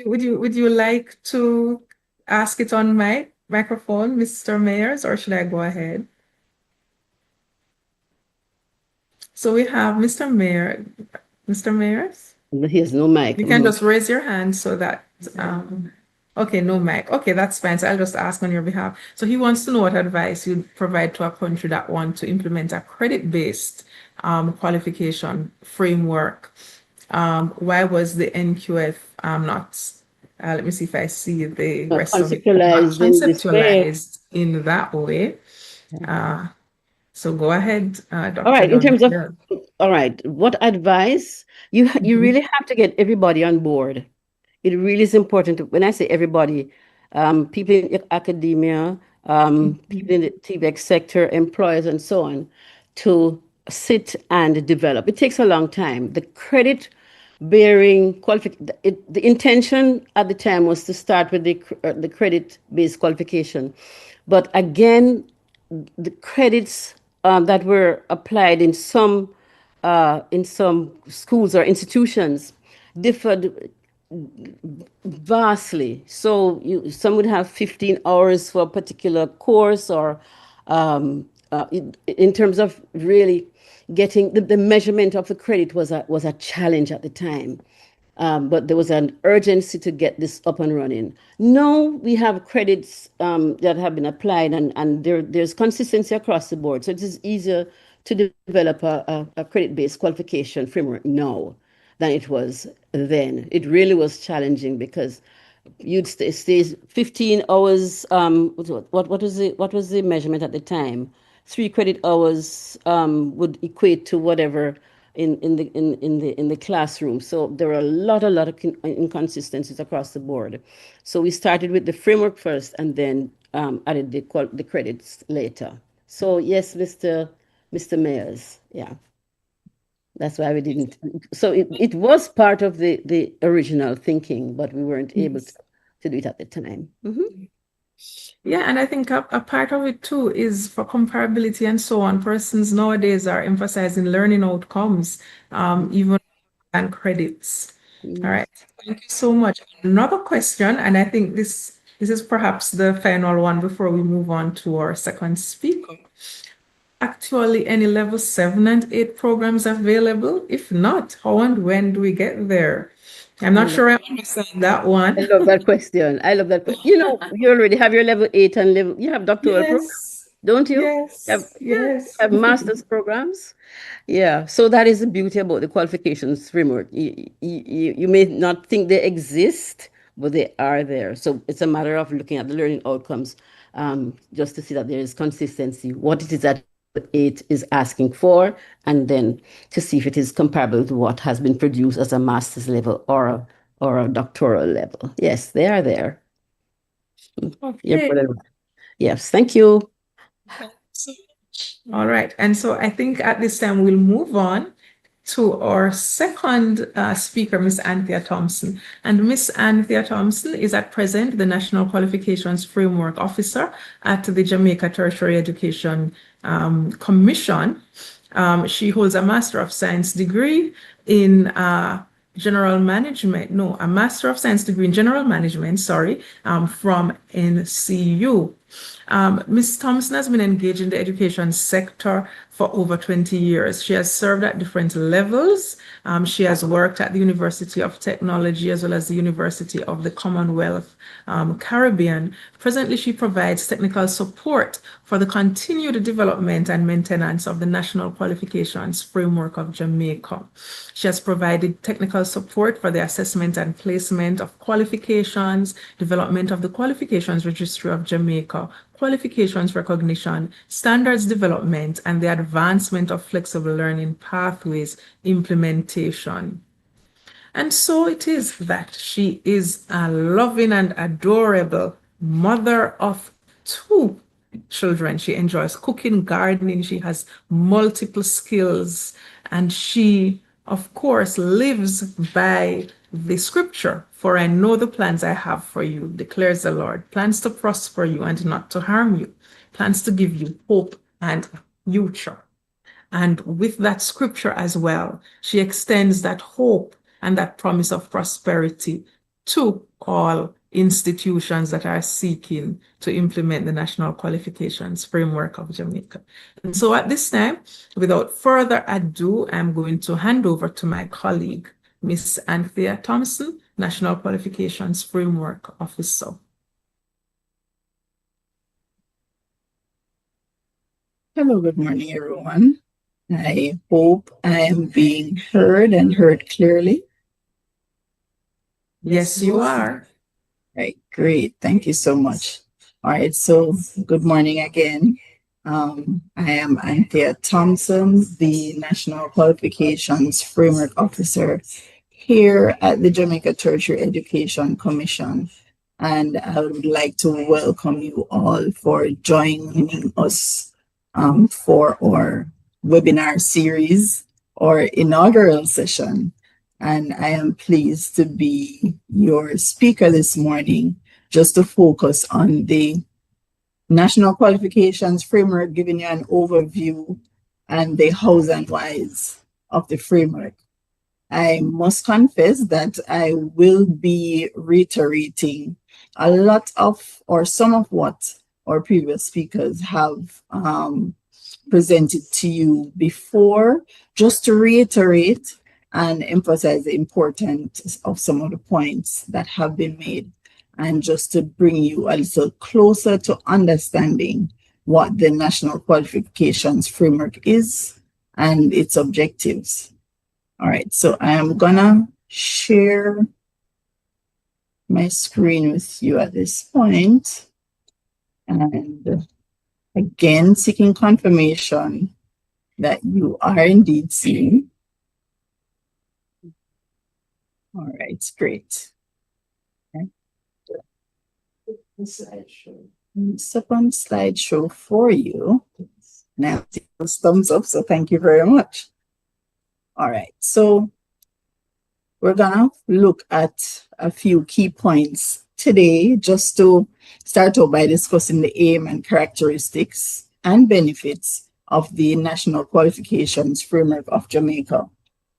would you like to ask it on my microphone, Mr. Mayers, or should I go ahead? So we have Mr. Mayor, Mr. Mayers. He has no mic. You can just raise your hand so that, okay, no mic. Okay, that's fine. So I'll just ask on your behalf. So he wants to know what advice you'd provide to a country that want to implement a credit-based qualification framework. Why was the NQF not, let me see if I see the rest of it, conceptualized in this way. conceptualized in that way. So go ahead, Dr. All right, in terms of, Dunn. all right, what advice? You really have to get everybody on board. It really is important when I say everybody, people in academia, people in the TVEC sector, employers, and so on, to sit and develop. It takes a long time. The credit bearing the intention at the time was to start with the credit based qualification, but again, the credits that were applied in some schools or institutions differed vastly. So some would have 15 hours for a particular course, or in terms of really getting the measurement of the credit was a challenge at the time. But there was an urgency to get this up and running. Now we have credits that have been applied, and there's consistency across the board. So it is easier to develop a credit-based qualification framework now than it was then. It really was challenging because you'd stay 15 hours. What was the measurement at the time? 3 credit hours would equate to whatever in the classroom. So there were a lot of inconsistencies across the board. So we started with the framework first, and then added the credits later. So yes, Mr. Mayers, yeah. That's why we didn't. So it was part of the original thinking, but we weren't able to do it at the time. Yeah, and I think a part of it too is for comparability and so on. Persons nowadays are emphasizing learning outcomes, even and credits. All right, thank you so much. Another question, and I think this is perhaps the final one before we move on to our second speaker. Actually, any level 7 and 8 programs available? If not, how and when do we get there? I'm not sure I understand that one. I love that question. You already have your level 8 and you have doctoral programs, don't you? Yes. Have master's programs. Yeah. So that is the beauty about the qualifications framework. You may not think they exist, but they are there. So it's a matter of looking at the learning outcomes, just to see that there is consistency, what it is that 8 is asking for, and then to see if it is comparable to what has been produced as a master's level or a doctoral level. Yes, they are there. Okay. Yes, thank you. All right. And so I think at this time we'll move on to our second speaker, Miss Anthea Thompson. And Miss Anthea Thompson is at present the National Qualifications Framework Officer at the Jamaica Tertiary Education Commission. She holds a Master of Science degree in General Management, no, a Master of Science degree in General Management, from NCU. Ms. Thompson has been engaged in the education sector for over 20 years. She has served at different levels. She has worked at the University of Technology as well as the University of the Commonwealth Caribbean. Presently, she provides technical support for the continued development and maintenance of the National Qualifications Framework of Jamaica. She has provided technical support for the assessment and placement of qualifications, development of the Qualifications Registry of Jamaica, qualifications recognition, standards development, and the advancement of flexible learning pathways implementation. And so it is that she is a loving and adorable mother of two children. She enjoys cooking, gardening. She has multiple skills, and she, of course, lives by the scripture. For I know the plans I have for you, declares the Lord, plans to prosper you and not to harm you, plans to give you hope and future. And with that scripture as well, she extends that hope and that promise of prosperity to all institutions that are seeking to implement the National Qualifications Framework of Jamaica. And so at this time, without further ado, I'm going to hand over to my colleague, Miss Anthea Thompson, National Qualifications Framework Officer. Hello, good morning, everyone. I hope I am being heard and heard clearly. Yes, you are. Right, great. Thank you so much. All right, so good morning again. I am Anthea Thompson, the National Qualifications Framework Officer here at the Jamaica Tertiary Education Commission. And I would like to welcome you all for joining us for our webinar series or inaugural session. And I am pleased to be your speaker this morning, just to focus on the National Qualifications Framework, giving you an overview and the hows and whys of the framework. I must confess that I will be reiterating a lot of, or some of what our previous speakers have presented to you before, just to reiterate and emphasize the importance of some of the points that have been made, and just to bring you a little closer to understanding what the National Qualifications Framework is and its objectives. All right, so I am gonna share my screen with you at this point, and again, seeking confirmation that you are indeed seeing. All right, great. Okay. Step on slideshow for you. Now, thumbs up, so thank you very much. All right, so we're gonna look at a few key points today, just to start off by discussing the aim and characteristics and benefits of the National Qualifications Framework of Jamaica.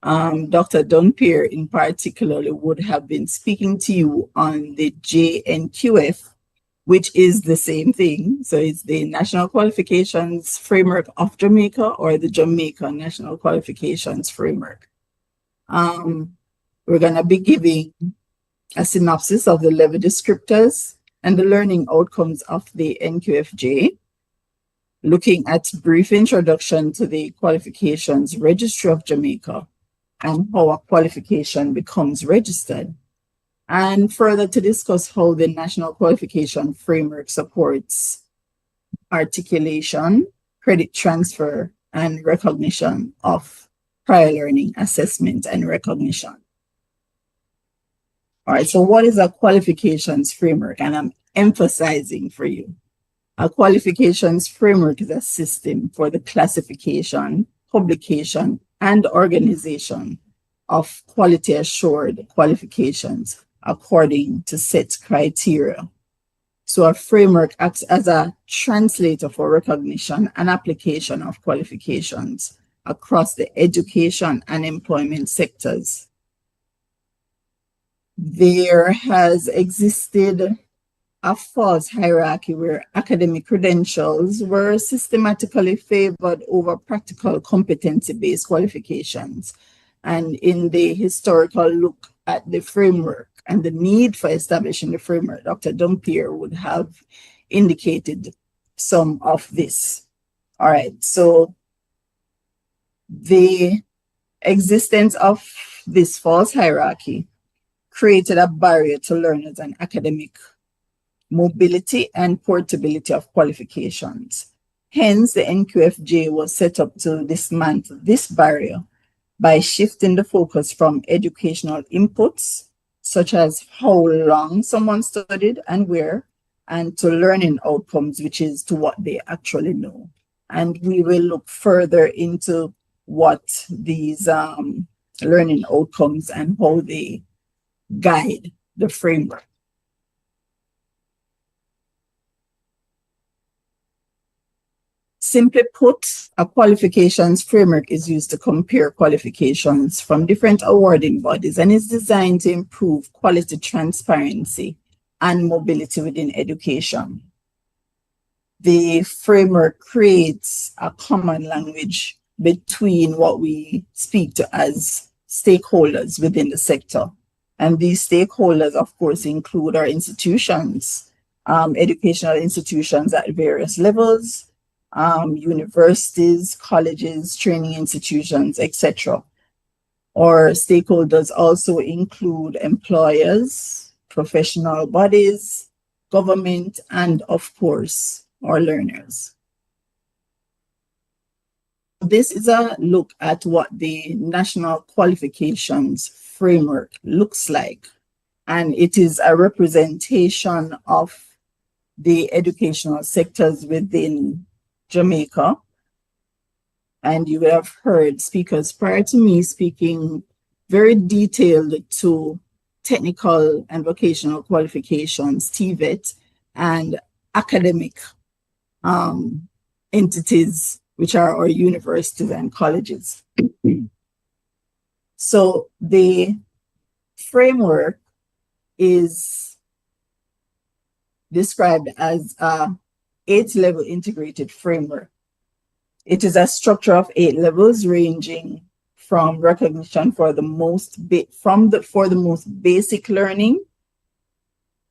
Dr. Dunpere in particular would have been speaking to you on the JNQF, which is the same thing. So it's the National Qualifications Framework of Jamaica, or the Jamaica National Qualifications Framework. We're gonna be giving a synopsis of the level descriptors and the learning outcomes of the NQF-J, looking at brief introduction to the Qualifications Registry of Jamaica and how a qualification becomes registered, and further to discuss how the National Qualification Framework supports articulation, credit transfer, and recognition of prior learning assessment and recognition. All right, so what is a qualifications framework? And I'm emphasizing for you, a qualifications framework is a system for the classification, publication, and organization of quality assured qualifications according to set criteria. So a framework acts as a translator for recognition and application of qualifications across the education and employment sectors. There has existed a false hierarchy where academic credentials were systematically favored over practical competency-based qualifications. And in the historical look at the framework and the need for establishing the framework, Dr. Dunpere would have indicated some of this. All right, so the existence of this false hierarchy created a barrier to learners and academic mobility and portability of qualifications. Hence, the NQF-J was set up to dismantle this barrier by shifting the focus from educational inputs, such as how long someone studied and where, and to learning outcomes, which is to what they actually know. And we will look further into what these learning outcomes and how they guide the framework. Simply put, a qualifications framework is used to compare qualifications from different awarding bodies and is designed to improve quality, transparency, and mobility within education. The framework creates a common language between what we speak to as stakeholders within the sector. And these stakeholders, of course, include our institutions, educational institutions at various levels, universities, colleges, training institutions, etc. Our stakeholders also include employers, professional bodies, government, and of course, our learners. This is a look at what the National Qualifications Framework looks like, and it is a representation of the educational sectors within Jamaica. And you will have heard speakers prior to me speaking very detailed to technical and vocational qualifications, TVET, and academic entities, which are our universities and colleges. So the framework is described as a 8-level integrated framework. It is a structure of 8 levels ranging from recognition for the most basic learning,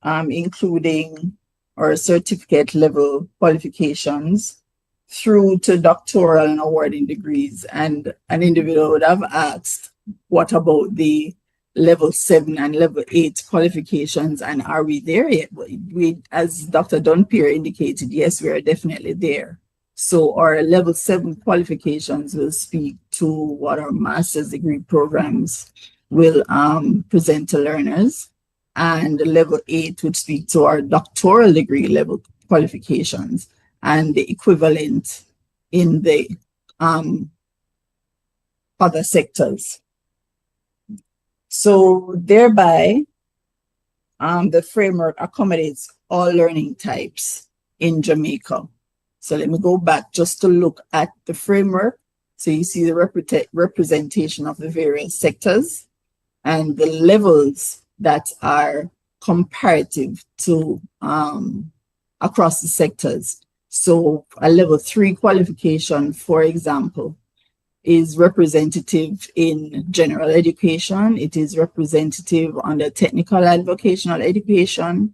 including our certificate level qualifications, through to doctoral and awarding degrees. And an individual would have asked, what about the level 7 and level 8 qualifications, and are we there yet? We, as Dr. Dunpierre indicated, yes, we are definitely there. So our level 7 qualifications will speak to what our master's degree programs will present to learners, and level 8 would speak to our doctoral degree level qualifications and the equivalent in the other sectors. So thereby, the framework accommodates all learning types in Jamaica. So let me go back just to look at the framework. So you see the representation of the various sectors and the levels that are comparative to across the sectors. So a level 3 qualification, for example, is representative in general education. It is representative under technical and vocational education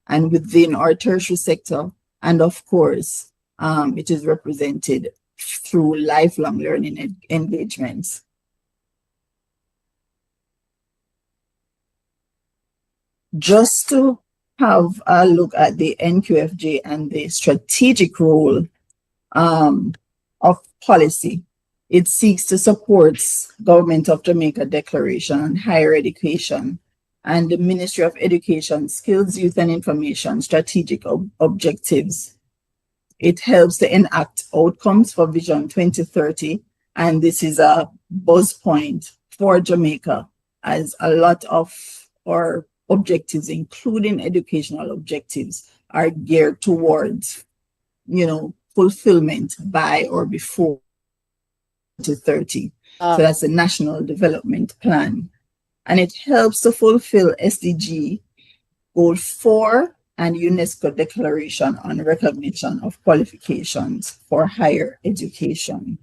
and within our tertiary sector. And of course, it is represented through lifelong learning engagements. Just to have a look at the NQF-J and the strategic role of policy. It seeks to support Government of Jamaica Declaration on Higher Education and the Ministry of Education, Skills, Youth and Information strategic objectives. It helps to enact outcomes for Vision 2030, and this is a buzz point for Jamaica, as a lot of our objectives, including educational objectives, are geared towards, fulfillment by or before 2030. So that's a national development plan. And it helps to fulfill SDG Goal 4 and UNESCO Declaration on Recognition of Qualifications for Higher Education.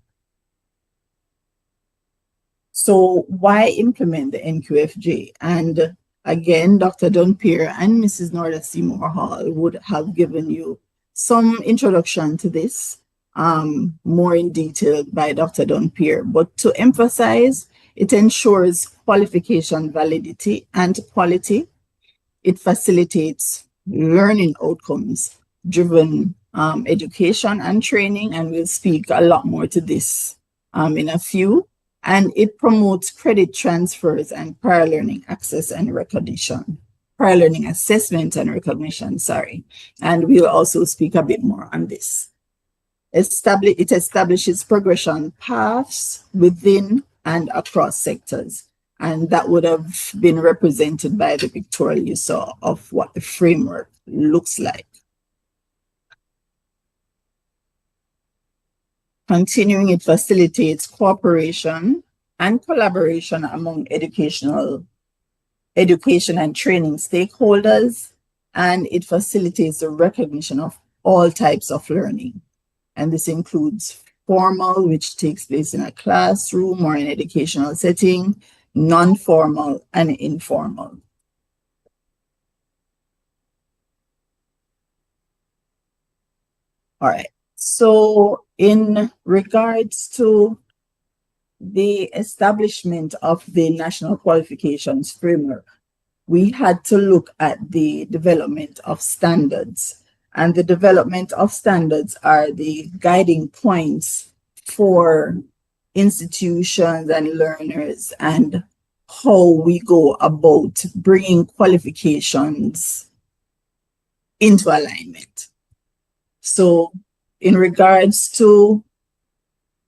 So why implement the NQF-J? And again, Dr. Dunpierre and Mrs. Norda Seymour Hall would have given you some introduction to this, more in detail by Dr. Dunpierre. But to emphasize, it ensures qualification validity and quality. It facilitates learning outcomes driven education and training, and we'll speak a lot more to this in a few. And it promotes credit transfers and prior learning access and recognition. prior learning assessment and recognition, sorry. And we'll also speak a bit more on this. It establishes progression paths within and across sectors. And that would have been represented by the pictorial you saw of what the framework looks like. Continuing, it facilitates cooperation and collaboration among education and training stakeholders, and it facilitates the recognition of all types of learning. And this includes formal, which takes place in a classroom or an educational setting, non-formal, and informal. All right. So in regards to the establishment of the National Qualifications Framework, we had to look at the development of standards. And the development of standards are the guiding points for institutions and learners and how we go about bringing qualifications into alignment. So in regards to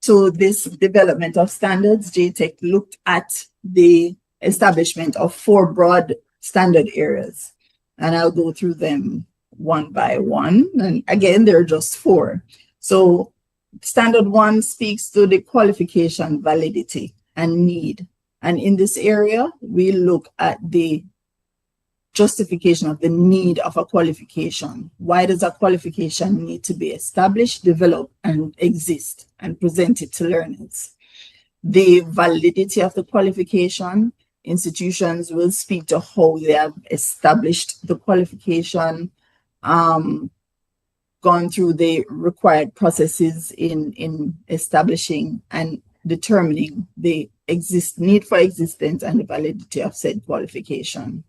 this development of standards, J-TEC looked at the establishment of 4 broad standard areas, and I'll go through them one by one. And again, there are just 4. So standard 1 speaks to the qualification validity and need. And in this area, we look at the justification of the need of a qualification. Why does a qualification need to be established, developed, and exist and presented to learners? The validity of the qualification. Institutions will speak to how they have established the qualification, gone through the required processes in establishing and determining the need for existence and the validity of said qualification.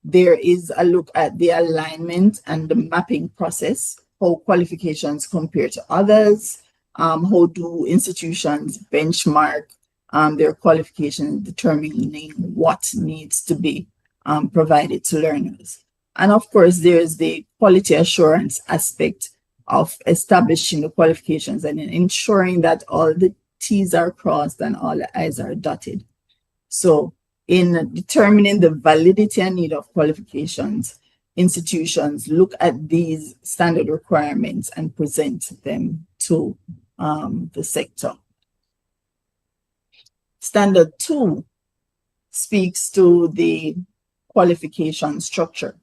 There is a look at the alignment and the mapping process, how qualifications compare to others, how do institutions benchmark their qualifications, determining what needs to be provided to learners. And of course, there's the quality assurance aspect of establishing the qualifications and ensuring that all the T's are crossed and all the I's are dotted. So in determining the validity and need of qualifications, institutions look at these standard requirements and present them to the sector. Standard 2 speaks to the qualification structure.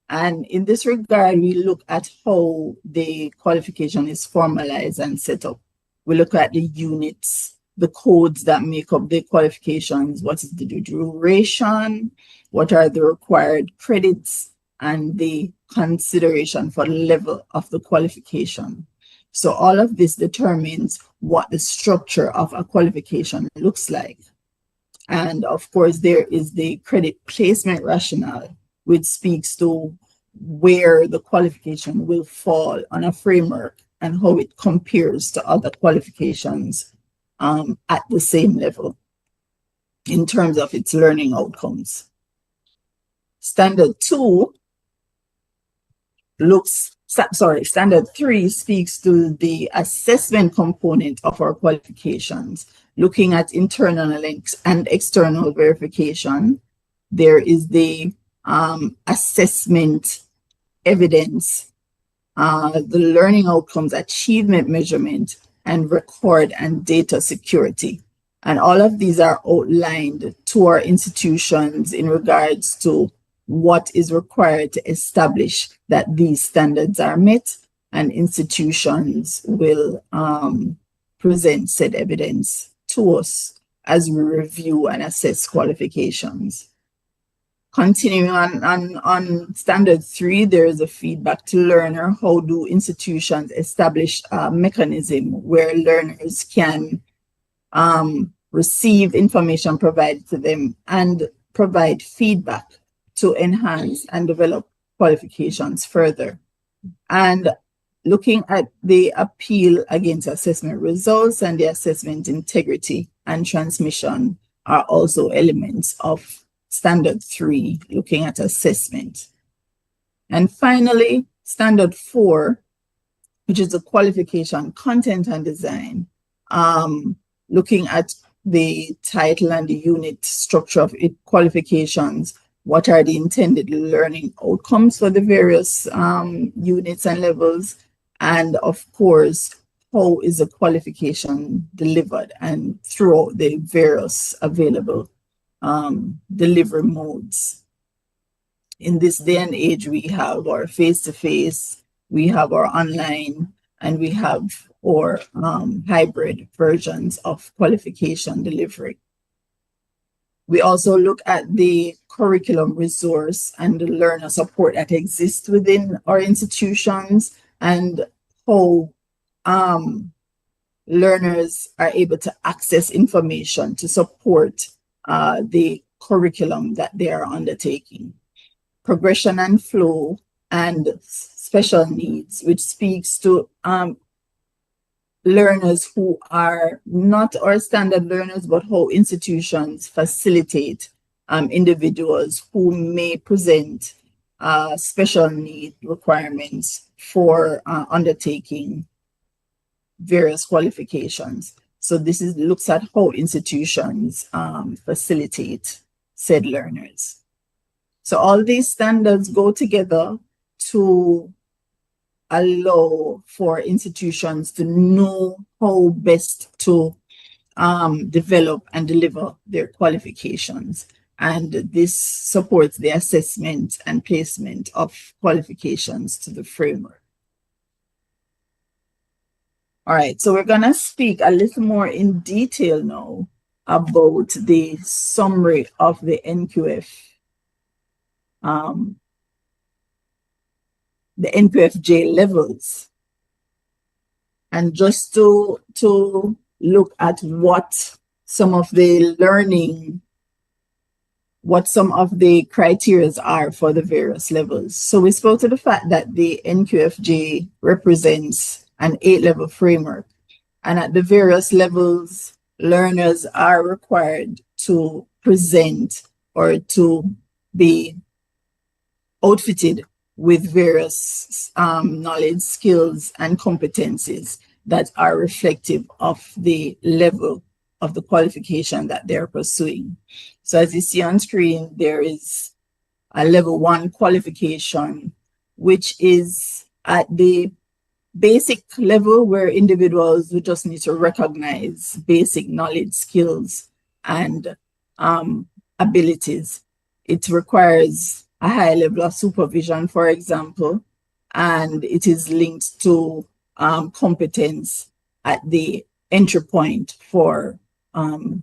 And in this regard, we look at how the qualification is formalized and set up. We look at the units, the codes that make up the qualifications, what is the duration, what are the required credits, and the consideration for the level of the qualification. So all of this determines what the structure of a qualification looks like. And of course, there is the credit placement rationale, which speaks to where the qualification will fall on a framework and how it compares to other qualifications at the same level in terms of its learning outcomes. Standard 3 speaks to the assessment component of our qualifications, looking at internal and external verification. There is the assessment evidence, the learning outcomes, achievement measurement, and record and data security. And all of these are outlined to our institutions in regards to what is required to establish that these standards are met, and institutions will present said evidence to us as we review and assess qualifications. Continuing on standard 3, there is a feedback to learner. How do institutions establish a mechanism where learners can receive information provided to them and provide feedback to enhance and develop qualifications further? And looking at the appeal against assessment results and the assessment integrity and transmission are also elements of Standard 3, looking at assessment. And finally, Standard 4, which is the qualification, content and design, looking at the title and the unit structure of it, qualifications, what are the intended learning outcomes for the various units and levels, and of course, how is the qualification delivered and throughout the various available delivery modes. In this day and age, we have our face-to-face, we have our online, and we have our hybrid versions of qualification delivery. We also look at the curriculum resource and the learner support that exists within our institutions and how learners are able to access information to support the curriculum that they are undertaking. Progression and flow and special needs, which speaks to learners who are not our standard learners, but how institutions facilitate individuals who may present special need requirements for undertaking various qualifications. So this looks at how institutions facilitate said learners. So all these standards go together to allow for institutions to know how best to develop and deliver their qualifications. And this supports the assessment and placement of qualifications to the framework. All right, so we're gonna speak a little more in detail now about the summary of the NQF-J levels. And just to look at what some of the criteria are for the various levels. So we spoke to the fact that the NQF-J represents an 8-level framework. And at the various levels, learners are required to present or to be outfitted with various knowledge, skills, and competencies that are reflective of the level of the qualification that they're pursuing. So as you see on screen, there is a level 1 qualification, which is at the basic level where individuals will just need to recognize basic knowledge, skills, and abilities. It requires a high level of supervision, for example, and it is linked to competence at the entry point for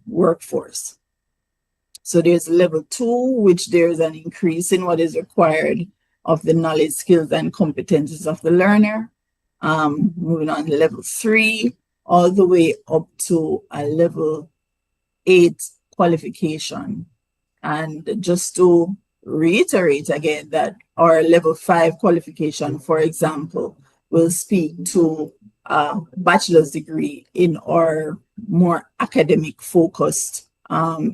workforce. So there's level 2, which there's an increase in what is required of the knowledge, skills, and competences of the learner. Moving on to level 3, all the way up to a level 8 qualification. And just to reiterate again that our level 5 qualification, for example, will speak to a bachelor's degree in our more academic focused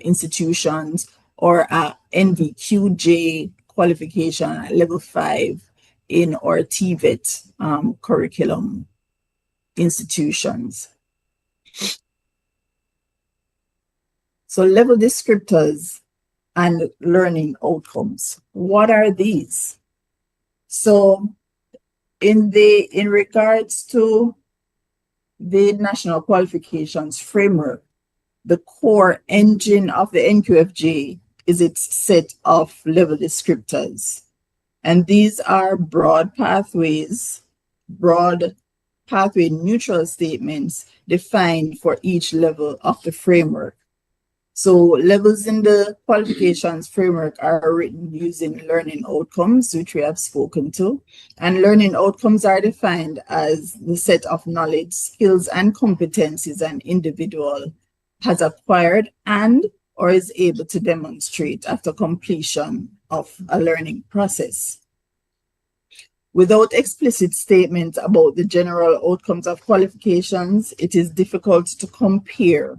institutions, or a NVQ-J qualification at level 5 in our TVET curriculum institutions. So level descriptors and learning outcomes. What are these? So in regards to the National Qualifications Framework, the core engine of the NQF-J is its set of level descriptors. And these are broad pathway neutral statements defined for each level of the framework. So levels in the qualifications framework are written using learning outcomes, which we have spoken to. And learning outcomes are defined as the set of knowledge, skills, and competencies an individual has acquired and or is able to demonstrate after completion of a learning process. Without explicit statements about the general outcomes of qualifications, it is difficult to compare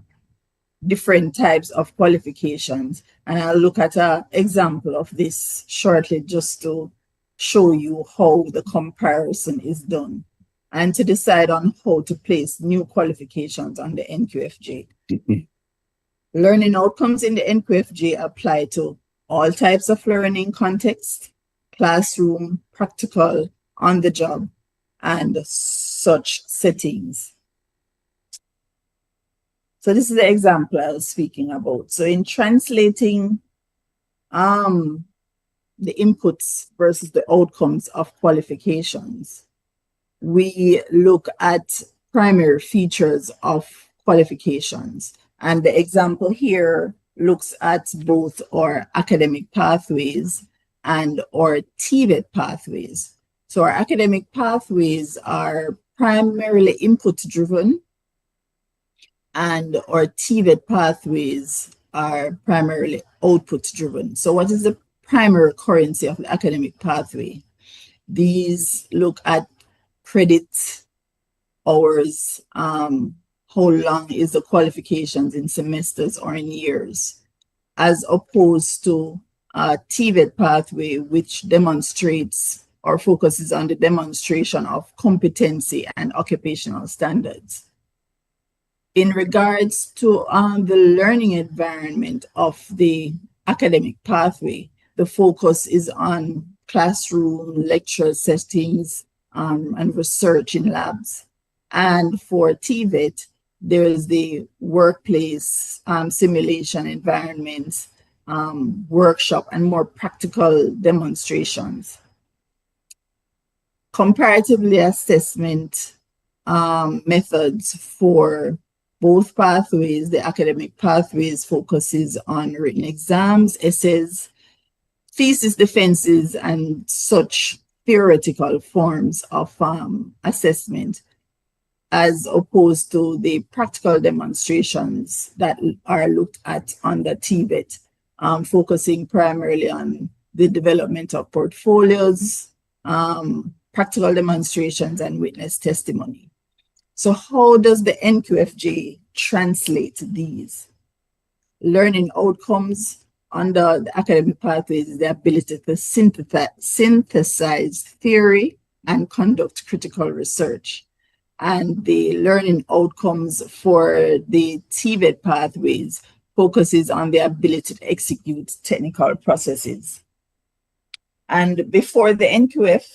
different types of qualifications And I'll look at an example of this shortly just to show you how the comparison is done and to decide on how to place new qualifications on the NQF-J. Learning outcomes in the NQF-J apply to all types of learning context, classroom, practical, on the job, and such settings. So this is the example I was speaking about. So in translating the inputs versus the outcomes of qualifications, we look at primary features of qualifications. And the example here looks at both our academic pathways and our TVET pathways. So our academic pathways are primarily input driven, and our TVET pathways are primarily output driven. So what is the primary currency of the academic pathway? These look at credit hours, how long is the qualifications in semesters or in years, as opposed to a TVET pathway, which demonstrates or focuses on the demonstration of competency and occupational standards. In regards to the learning environment of the academic pathway, the focus is on classroom, lecture settings, and research in labs. And for TVET, there is the workplace simulation environments, workshop, and more practical demonstrations. Comparatively assessment methods for both pathways, the academic pathways focuses on written exams, essays, thesis defenses, and such theoretical forms of assessment, as opposed to the practical demonstrations that are looked at under TVET, focusing primarily on the development of portfolios, practical demonstrations, and witness testimony. So how does the NQF-J translate these? Learning outcomes under the academic pathways is the ability to synthesize theory and conduct critical research. And the learning outcomes for the TVET pathways focuses on the ability to execute technical processes. And before the NQF,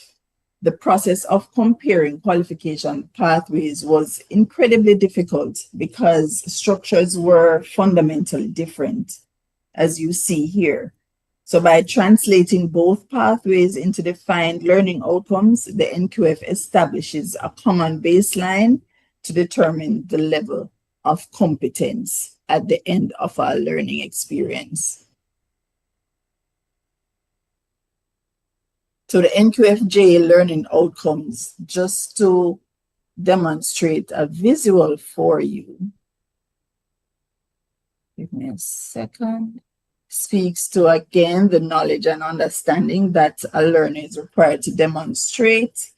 the process of comparing qualification pathways was incredibly difficult because structures were fundamentally different, as you see here. So by translating both pathways into defined learning outcomes, the NQF establishes a common baseline to determine the level of competence at the end of our learning experience. So the NQF-J learning outcomes, just to demonstrate a visual for you, give me a second, speaks to, again, the knowledge and understanding that a learner is required to demonstrate,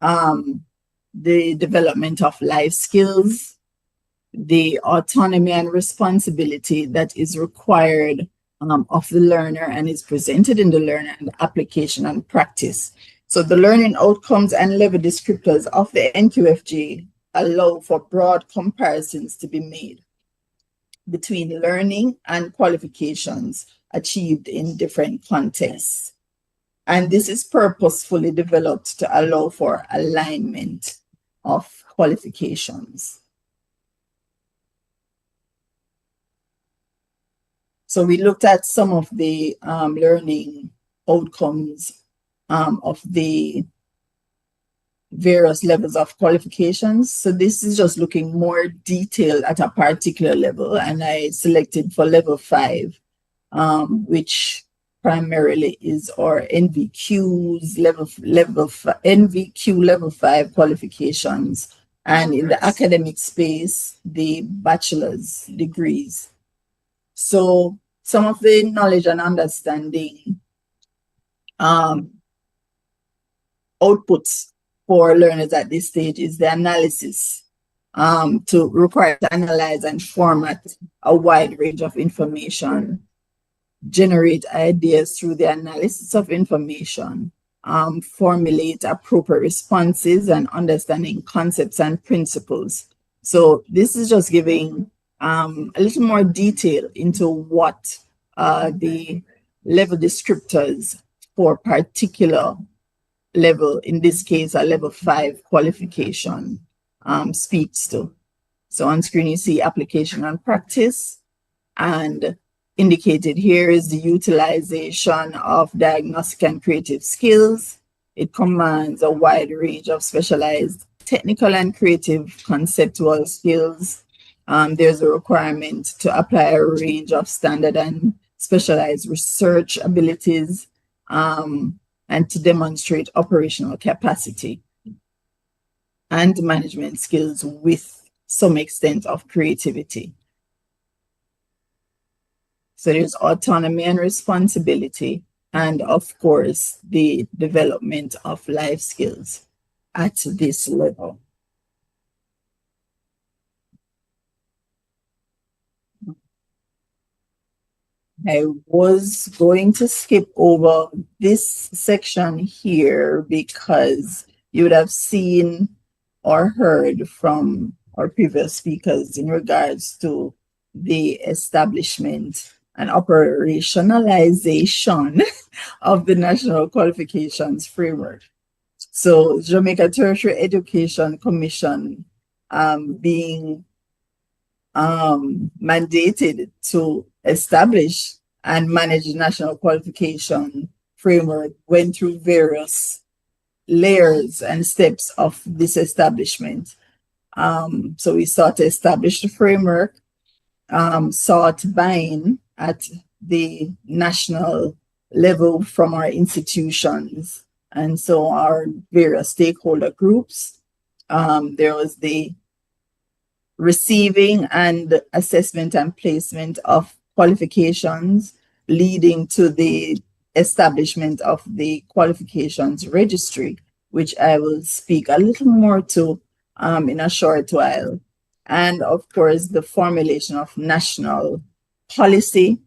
the development of life skills, the autonomy and responsibility that is required of the learner and is presented in the learner and application and practice. So the learning outcomes and level descriptors of the NQF-J allow for broad comparisons to be made between learning and qualifications achieved in different contexts. And this is purposefully developed to allow for alignment of qualifications. So we looked at some of the learning outcomes of the various levels of qualifications. So this is just looking more detailed at a particular level, and I selected for level 5, which primarily is our NVQs NVQ level 5 qualifications, and in the academic space, the bachelor's degrees. So some of the knowledge and understanding outputs for learners at this stage is the analysis, to require to analyze and format a wide range of information generate ideas through the analysis of information, formulate appropriate responses, and understanding concepts and principles. So this is just giving a little more detail into what the level descriptors for particular level, in this case, a level 5 qualification, speaks to. So on screen, you see application and practice, and indicated here is the utilization of diagnostic and creative skills. It commands a wide range of specialized technical and creative conceptual skills. There's a requirement to apply a range of standard and specialized research abilities, and to demonstrate operational capacity and management skills with some extent of creativity. So there's autonomy and responsibility, and of course, the development of life skills at this level. I was going to skip over this section here because you would have seen or heard from our previous speakers in regards to the establishment and operationalization of the National Qualifications Framework. So Jamaica Tertiary Education Commission being mandated to establish and manage the National Qualification Framework went through various layers and steps of this establishment. So we sought to establish the framework, sought buy-in at the national level from our institutions, and so our various stakeholder groups. There was the receiving and assessment and placement of qualifications, leading to the establishment of the Qualifications Registry, which I will speak a little more to in a short while. And of course, the formulation of national policy,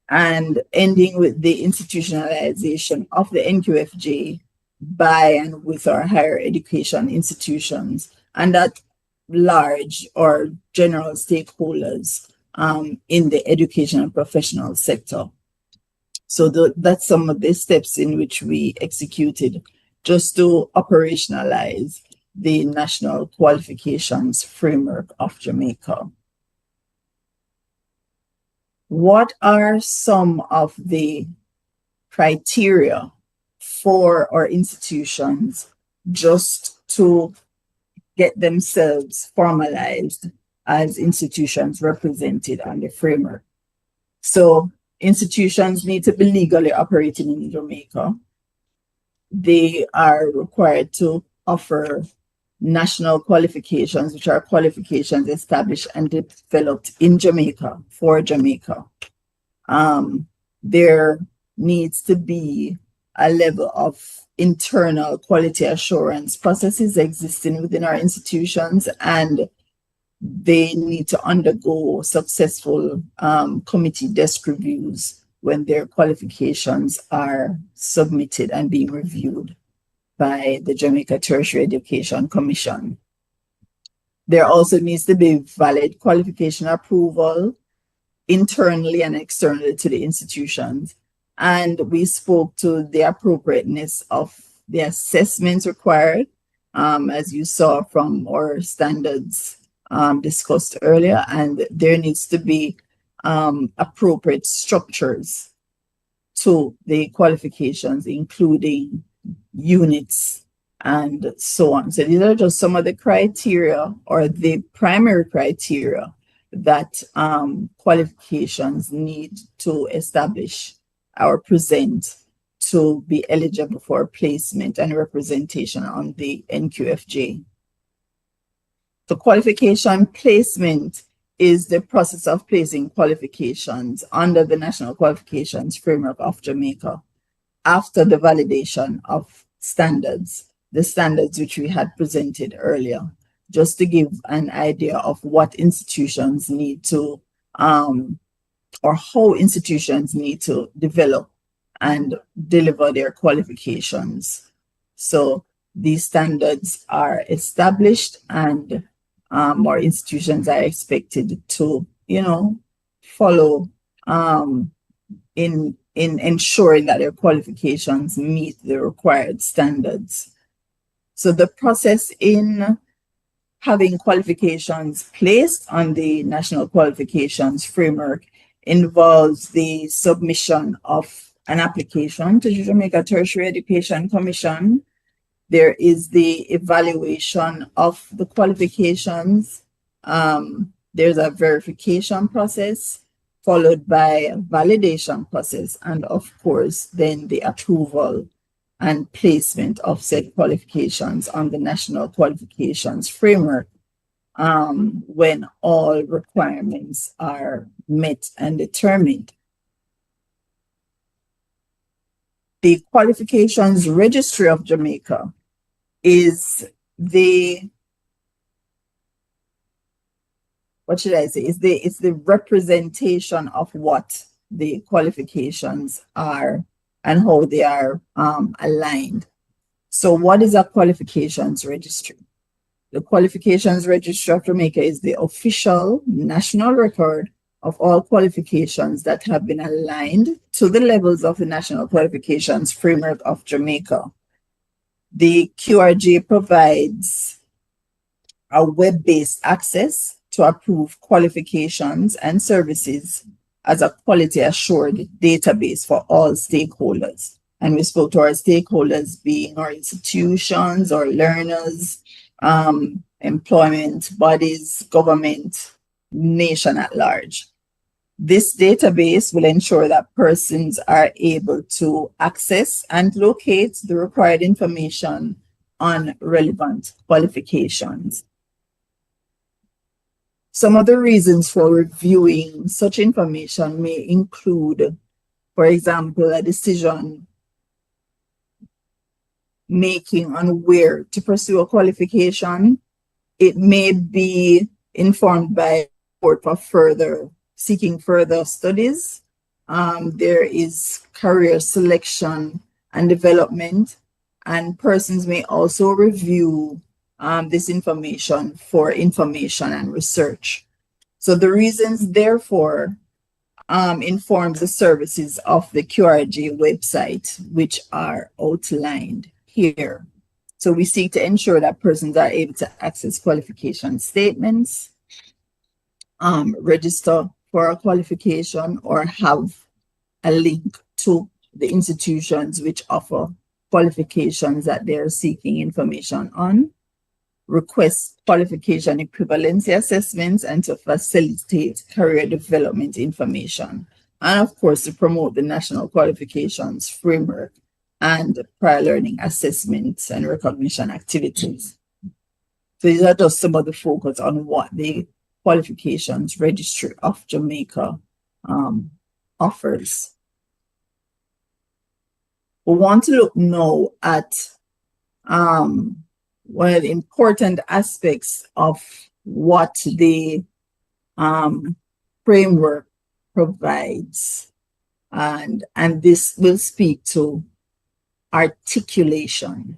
and ending with the institutionalization of the NQF-J by and with our higher education institutions, and that large or general stakeholders in the education and professional sector. So that's some of the steps in which we executed just to operationalize the National Qualifications Framework of Jamaica. What are some of the criteria for our institutions just to get themselves formalized as institutions represented on the framework? So institutions need to be legally operating in Jamaica. They are required to offer national qualifications, which are qualifications established and developed in Jamaica for Jamaica. There needs to be a level of internal quality assurance processes existing within our institutions, and they need to undergo successful committee desk reviews when their qualifications are submitted and being reviewed by the Jamaica Tertiary Education Commission. There also needs to be valid qualification approval internally and externally to the institutions. And we spoke to the appropriateness of the assessments required, as you saw from our standards discussed earlier, and there needs to be appropriate structures to the qualifications, including units and so on. So these are just some of the criteria, or the primary criteria, that qualifications need to establish or present to be eligible for placement and representation on the NQF-J. The qualification placement is the process of placing qualifications under the National Qualifications Framework of Jamaica after the validation of standards, the standards which we had presented earlier, just to give an idea of what institutions need to or how institutions need to develop and deliver their qualifications. So these standards are established, and more institutions are expected to, follow in ensuring that their qualifications meet the required standards. So the process in having qualifications placed on the National Qualifications Framework involves the submission of an application to the Jamaica Tertiary Education Commission. There is the evaluation of the qualifications. There's a verification process, followed by a validation process, and of course, then the approval and placement of said qualifications on the National Qualifications Framework when all requirements are met and determined. The Qualifications Registry of Jamaica is the, what should I say, it's the representation of what the qualifications are and how they are aligned. So what is a qualifications registry? The Qualifications Registry of Jamaica is the official national record of all qualifications that have been aligned to the levels of the National Qualifications Framework of Jamaica. The QRJ provides a web-based access to approve qualifications and services as a quality assured database for all stakeholders. And we spoke to our stakeholders being our institutions, our learners, employment bodies, government, nation at large. This database will ensure that persons are able to access and locate the required information on relevant qualifications. Some of the reasons for reviewing such information may include, for example, a decision making on where to pursue a qualification. It may be informed by support for seeking further studies. There is career selection and development, and persons may also review this information for information and research. So the reasons, therefore, informs the services of the QRJ website, which are outlined here. So we seek to ensure that persons are able to access qualification statements, register for a qualification, or have a link to the institutions which offer qualifications that they are seeking information on, request qualification equivalency assessments, and to facilitate career development information. And of course, to promote the National Qualifications Framework and prior learning assessments and recognition activities. So these are just some of the focus on what the Qualifications Registry of Jamaica offers. We want to look now at one of the important aspects of what the framework provides, and this will speak to articulation.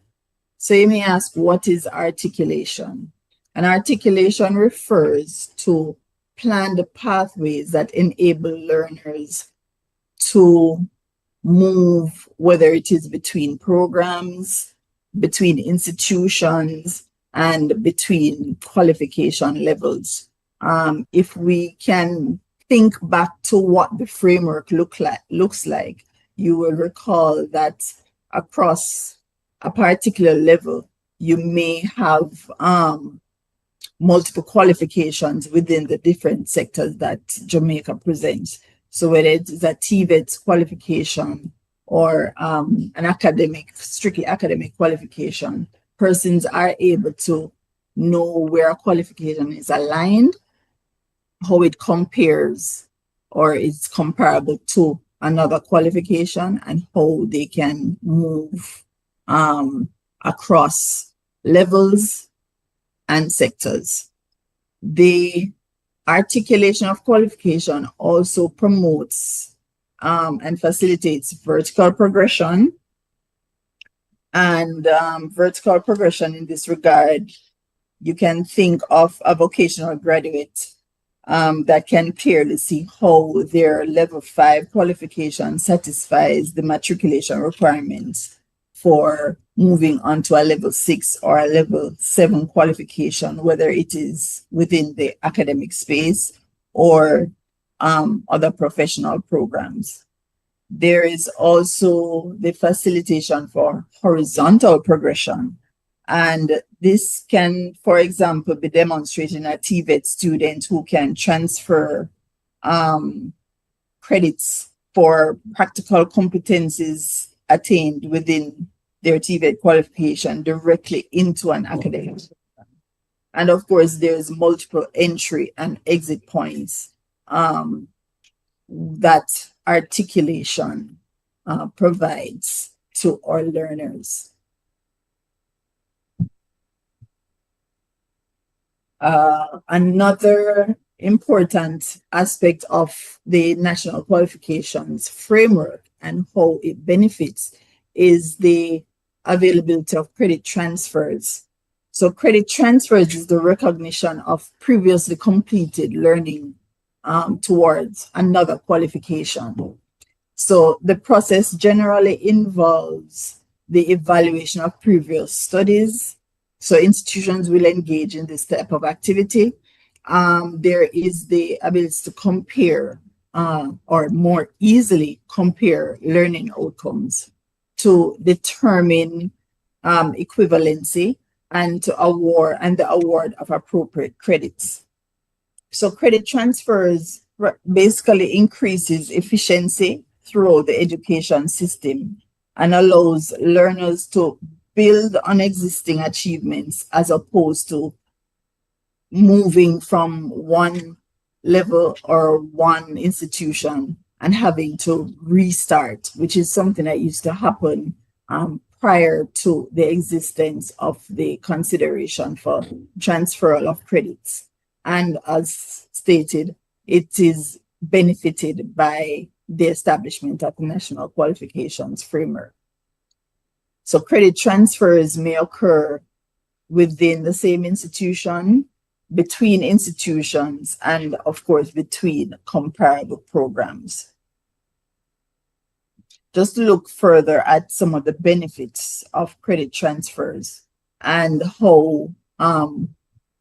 So you may ask, what is articulation? And articulation refers to planned pathways that enable learners to move, whether it is between programs, between institutions, and between qualification levels. If we can think back to what the framework looks like, you will recall that across a particular level, you may have multiple qualifications within the different sectors that Jamaica presents. So whether it's a TVET qualification or an strictly academic qualification, persons are able to know where a qualification is aligned, how it compares or is comparable to another qualification, and how they can move across levels and sectors. The Articulation of qualification also promotes and facilitates vertical progression. And vertical progression in this regard, you can think of a vocational graduate that can clearly see how their level 5 qualification satisfies the matriculation requirements for moving on to a level 6 or a level 7 qualification, whether it is within the academic space or other professional programs. There is also the facilitation for horizontal progression. And this can, for example, be demonstrated in a TVET student who can transfer credits for practical competencies attained within their TVET qualification directly into an academic program. And of course, there's multiple entry and exit points that articulation provides to our learners. Another important aspect of the National Qualifications Framework and how it benefits is the availability of credit transfers. So credit transfers is the recognition of previously completed learning towards another qualification. So the process generally involves the evaluation of previous studies. So institutions will engage in this type of activity. There is the ability to compare or more easily compare learning outcomes to determine equivalency and to award the award of appropriate credits. So credit transfers basically increases efficiency throughout the education system and allows learners to build on existing achievements as opposed to moving from one level or one institution and having to restart, which is something that used to happen prior to the existence of the consideration for transferal of credits. And as stated, it is benefited by the establishment of the National Qualifications Framework. So credit transfers may occur within the same institution, between institutions, and of course, between comparable programs. Just to look further at some of the benefits of credit transfers and how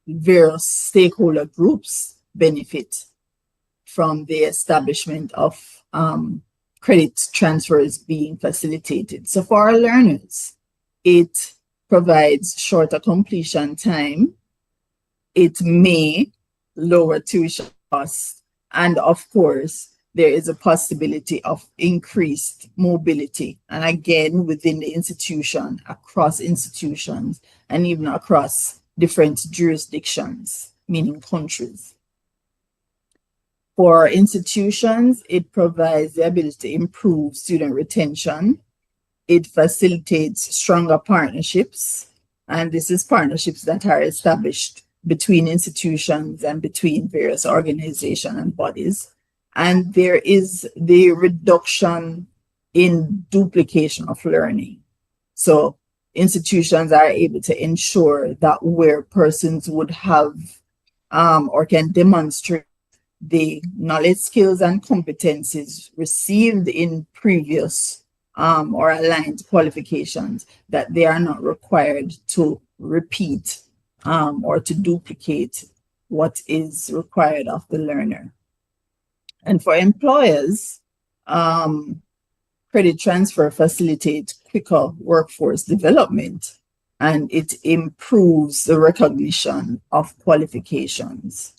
various stakeholder groups benefit from the establishment of credit transfers being facilitated. So for our learners, it provides shorter completion time. It may lower tuition costs. And of course, there is a possibility of increased mobility. And again, within the institution, across institutions, and even across different jurisdictions, meaning countries. For institutions, it provides the ability to improve student retention. It facilitates stronger partnerships. And this is partnerships that are established between institutions and between various organizations and bodies. And there is the reduction in duplication of learning. So institutions are able to ensure that where persons would have or can demonstrate the knowledge, skills, and competencies received in previous or aligned qualifications, that they are not required to repeat or to duplicate what is required of the learner. And for employers, credit transfer facilitates quicker workforce development, and it improves the recognition of qualifications.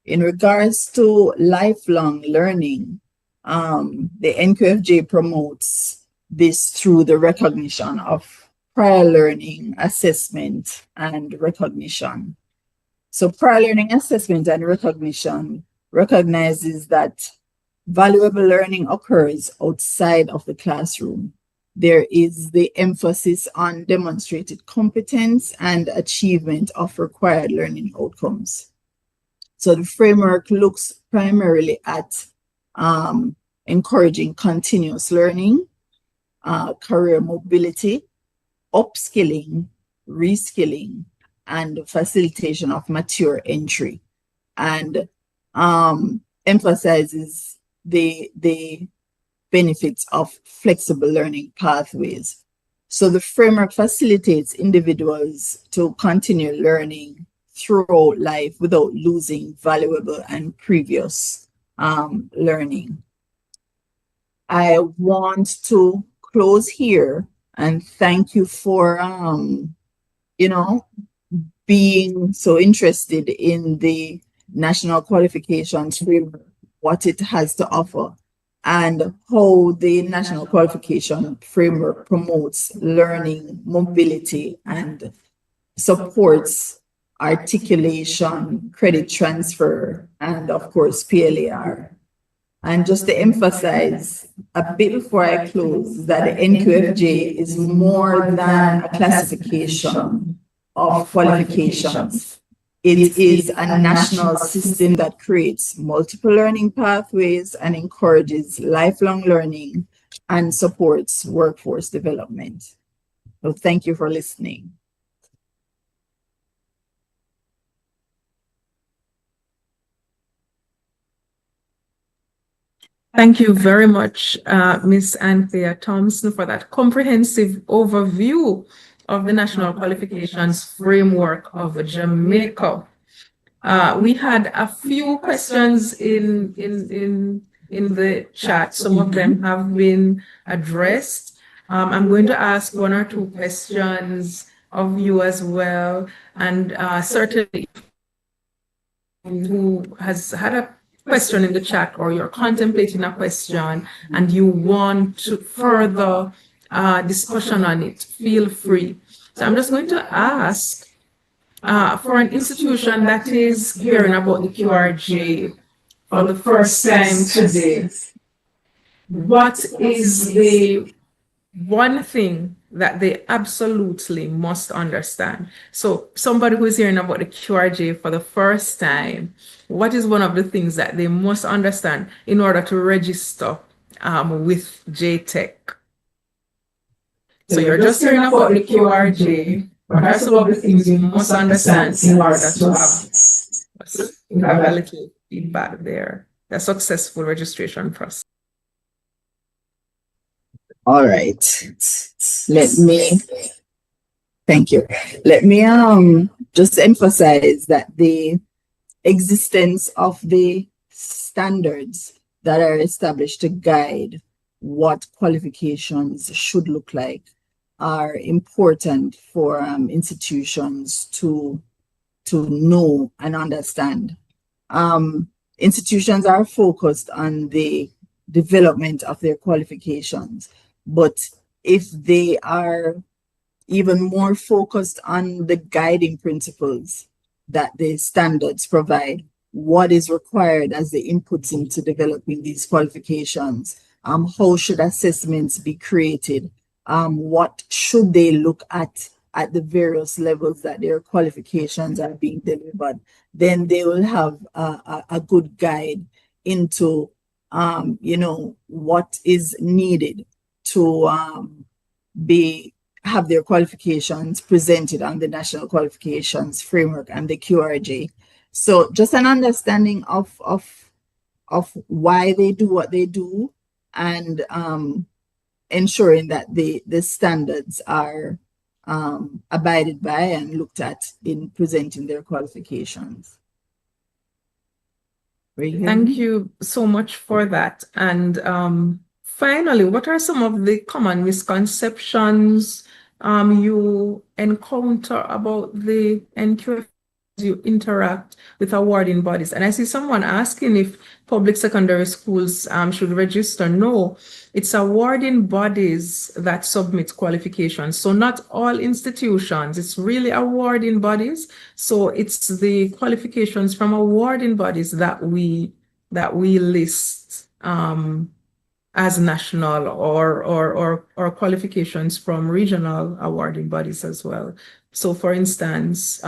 In regards to lifelong learning, the NQF-J promotes this through the recognition of prior learning, assessment, and recognition. So prior learning assessment and recognition recognizes that valuable learning occurs outside of the classroom There is the emphasis on demonstrated competence and achievement of required learning outcomes. So the framework looks primarily at encouraging continuous learning, career mobility, upskilling, reskilling, and facilitation of mature entry, and emphasizes the benefits of flexible learning pathways. So the framework facilitates individuals to continue learning throughout life without losing valuable and previous learning. I want to close here and thank you for, being so interested in the National Qualifications Framework, what it has to offer, and how the National Qualification Framework promotes learning, mobility, and supports articulation, credit transfer, and of course, PLAR. And just to emphasize a bit before I close, that the NQF-J is more than a classification of qualifications. It is a national system that creates multiple learning pathways and encourages lifelong learning and supports workforce development. So thank you for listening. Thank you very much, Ms. Anthea Thompson, for that comprehensive overview of the National Qualifications Framework of Jamaica. We had a few questions in the chat. Some of them have been addressed. I'm going to ask one or two questions of you as well, and certainly who has had a question in the chat, or you're contemplating a question and you want to further discussion on it, feel free. So I'm just going to ask for an institution that is hearing about the QRJ for the first time today, what is the one thing that they absolutely must understand? So somebody who is hearing about the QRJ for the first time, what is one of the things that they must understand in order to register with J-TEC? So you're just hearing about the QRJ. What are some of the things you must understand in order to have a little feedback there, the successful registration process? All right. Thank you. Let me just emphasize that the existence of the standards that are established to guide what qualifications should look like are important for institutions to know and understand. Institutions are focused on the development of their qualifications, but if they are even more focused on the guiding principles that the standards provide, what is required as the inputs into developing these qualifications, how should assessments be created, what should they look at the various levels that their qualifications are being delivered, then they will have a good guide into what is needed to have their qualifications presented on the National Qualifications Framework and the QRJ. So just an understanding of why they do what they do, and ensuring that the standards are abided by and looked at in presenting their qualifications. Thank you so much for that. And finally, what are some of the common misconceptions you encounter about the NQF as you interact with awarding bodies? And I see someone asking if public secondary schools should register. No, it's awarding bodies that submit qualifications. So not all institutions, it's really awarding bodies. So it's the qualifications from awarding bodies that we list as national or qualifications from regional awarding bodies as well. So for instance,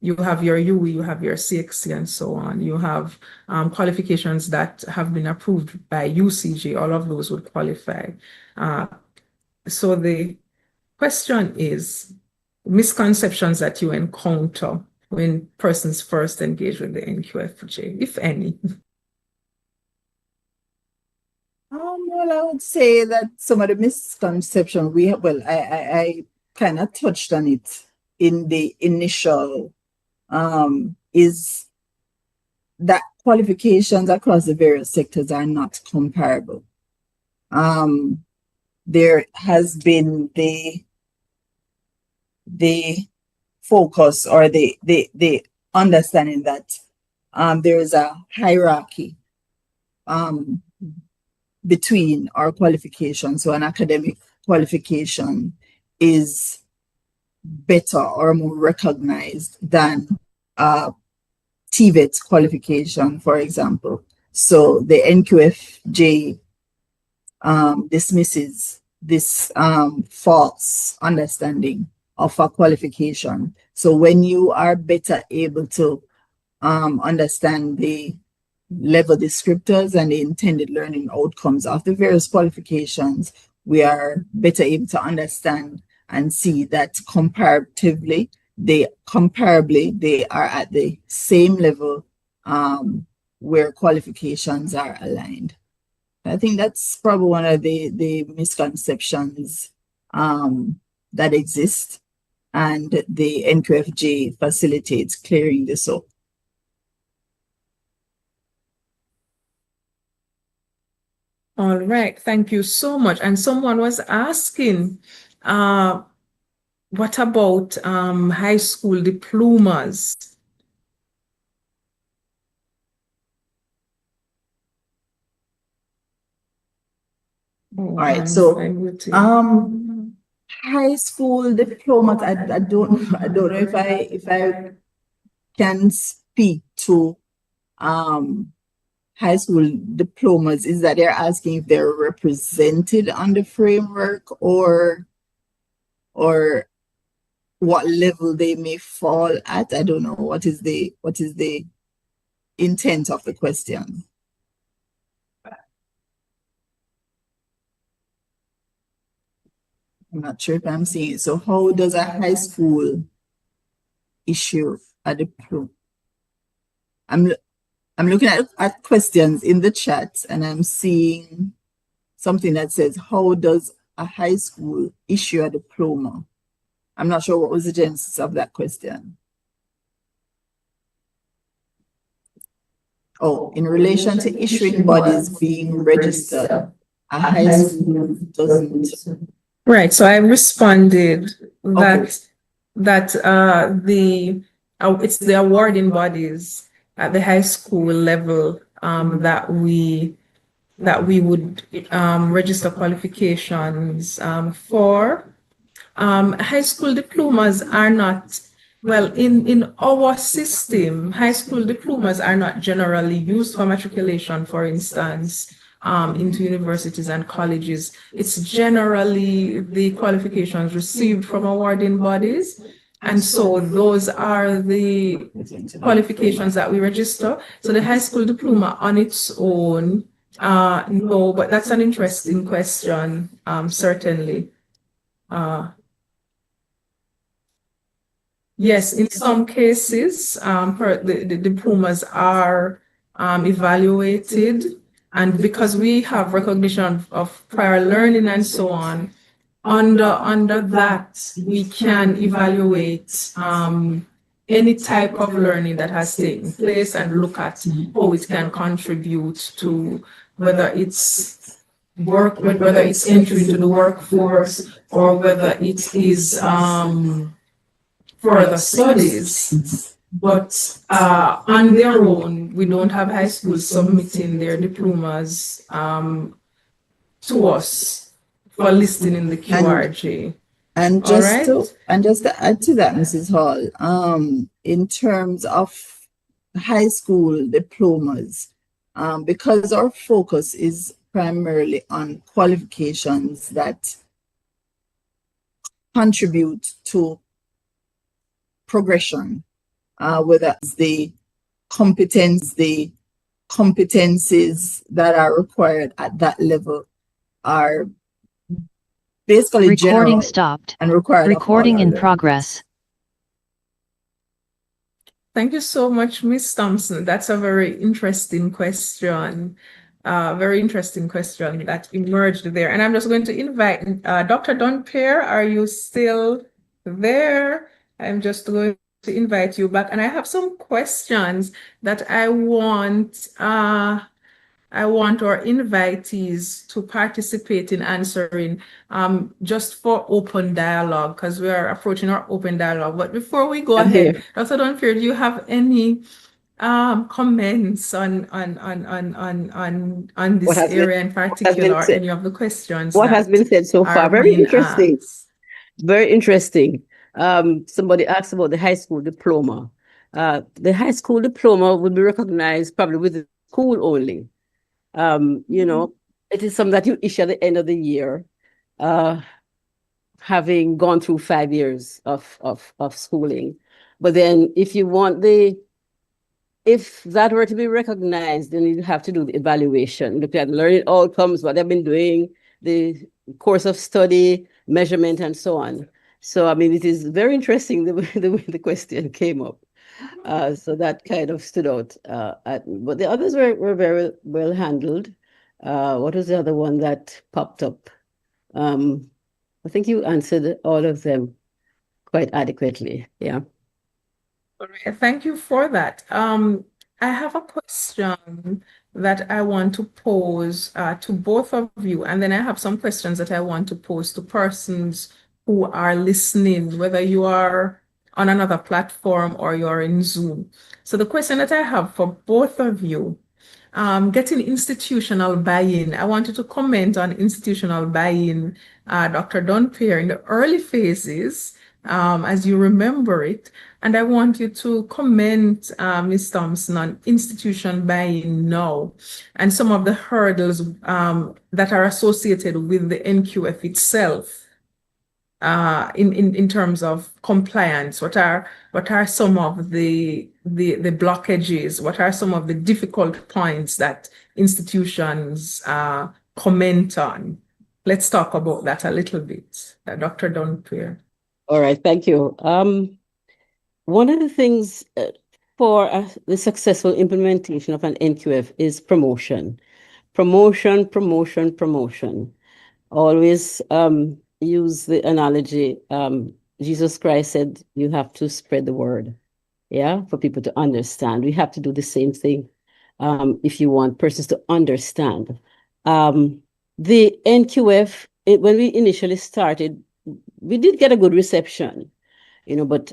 you have your UE, you have your CXC and so on. You have qualifications that have been approved by UCJ, all of those would qualify. So the question is misconceptions that you encounter when persons first engage with the NQF-J, if any. Well, I would say that some of the misconceptions we have, well, I kind of touched on it in the initial, is that qualifications across the various sectors are not comparable. There has been the focus or the understanding that there is a hierarchy between our qualifications. So an academic qualification is better or more recognized than TVET qualification, for example. So the NQF-J dismisses this false understanding of a qualification. So when you are better able to understand the level descriptors and the intended learning outcomes of the various qualifications, we are better able to understand and see that comparably they are at the same level where qualifications are aligned. I think that's probably one of the misconceptions that exist, and the NQF-J facilitates clearing this up. All right, thank you so much. And someone was asking, what about high school diplomas? All right, so high school diplomas, I don't know if I can speak to high school diplomas. Is that they're asking if they're represented on the framework or what level they may fall at? I don't know. What is the intent of the question? I'm not sure if I'm seeing it. So how does a high school issue a diploma? I'm looking at questions in the chat, and I'm seeing something that says, how does a high school issue a diploma? I'm not sure what was the genesis of that question. Oh, in relation to issuing bodies being registered, a high school doesn't. Right, so I responded that Okay. It's the awarding bodies at the high school level that we would register qualifications for. High school diplomas are not, well, in our system, high school diplomas are not generally used for matriculation, for instance, into universities and colleges. It's generally the qualifications received from awarding bodies. And so those are the qualifications that we register. So the high school diploma on its own, no, but that's an interesting question, certainly. Yes, in some cases, the diplomas are evaluated, and because we have recognition of prior learning and so on, under that, we can evaluate any type of learning that has taken place and look at how it can contribute to whether it's whether it's entry into the workforce or whether it is further studies. But on their own, we don't have high schools submitting their diplomas to us for listing in the QRJ. And just to add to that, Mrs. Hall, in terms of high school diplomas, because our focus is primarily on qualifications that contribute to progression, whether it's the competencies that are required at that level are basically Recording general stopped. and required of all Recording our in learners. progress. Thank you so much, Ms. Thompson. That's a very interesting question. Very interesting question that emerged there. And I'm just going to invite Dr. Dunpear. Are you still there? I'm just going to invite you back. And I have some questions that I want our invitees to participate in answering, just for open dialogue, because we are approaching our open dialogue. But before we go I'm ahead, here. Dr. Dunpear, do you have any comments on What this has been area in particular, or said? any of the questions What has that been said so far? are Very being interesting. asked? Very interesting. Somebody asked about the high school diploma. The high school diploma would be recognized probably with the school only. You know, it is something that you issue at the end of the year, having gone through 5 years of schooling. But then if you want if that were to be recognized, then you have to do the evaluation, look at learning outcomes, what they've been doing, the course of study, measurement, and so on. So, I mean, it is very interesting the way the question came up. So that kind of stood out. But the others were very well handled. What was the other one that popped up? I think you answered all of them quite adequately. Yeah. All right, thank you for that. I have a question that I want to pose to both of you, and then I have some questions that I want to pose to persons who are listening, whether you are on another platform or you're in Zoom. So the question that I have for both of you, getting institutional buy-in. I wanted to comment on institutional buy-in, Dr. Dunpear, in the early phases, as you remember it. And I want you to comment, Ms. Thompson, on institution buy-in now and some of the hurdles that are associated with the NQF itself. In terms of compliance, what are some of the blockages? What are some of the difficult points that institutions comment on? Let's talk about that a little bit, Dr. Dunpear. All right, thank you. One of the things for the successful implementation of an NQF is promotion. Promotion, promotion, promotion. Always use the analogy, Jesus Christ said, you have to spread the word, yeah, for people to understand. We have to do the same thing if you want persons to understand. The NQF, when we initially started, we did get a good reception, but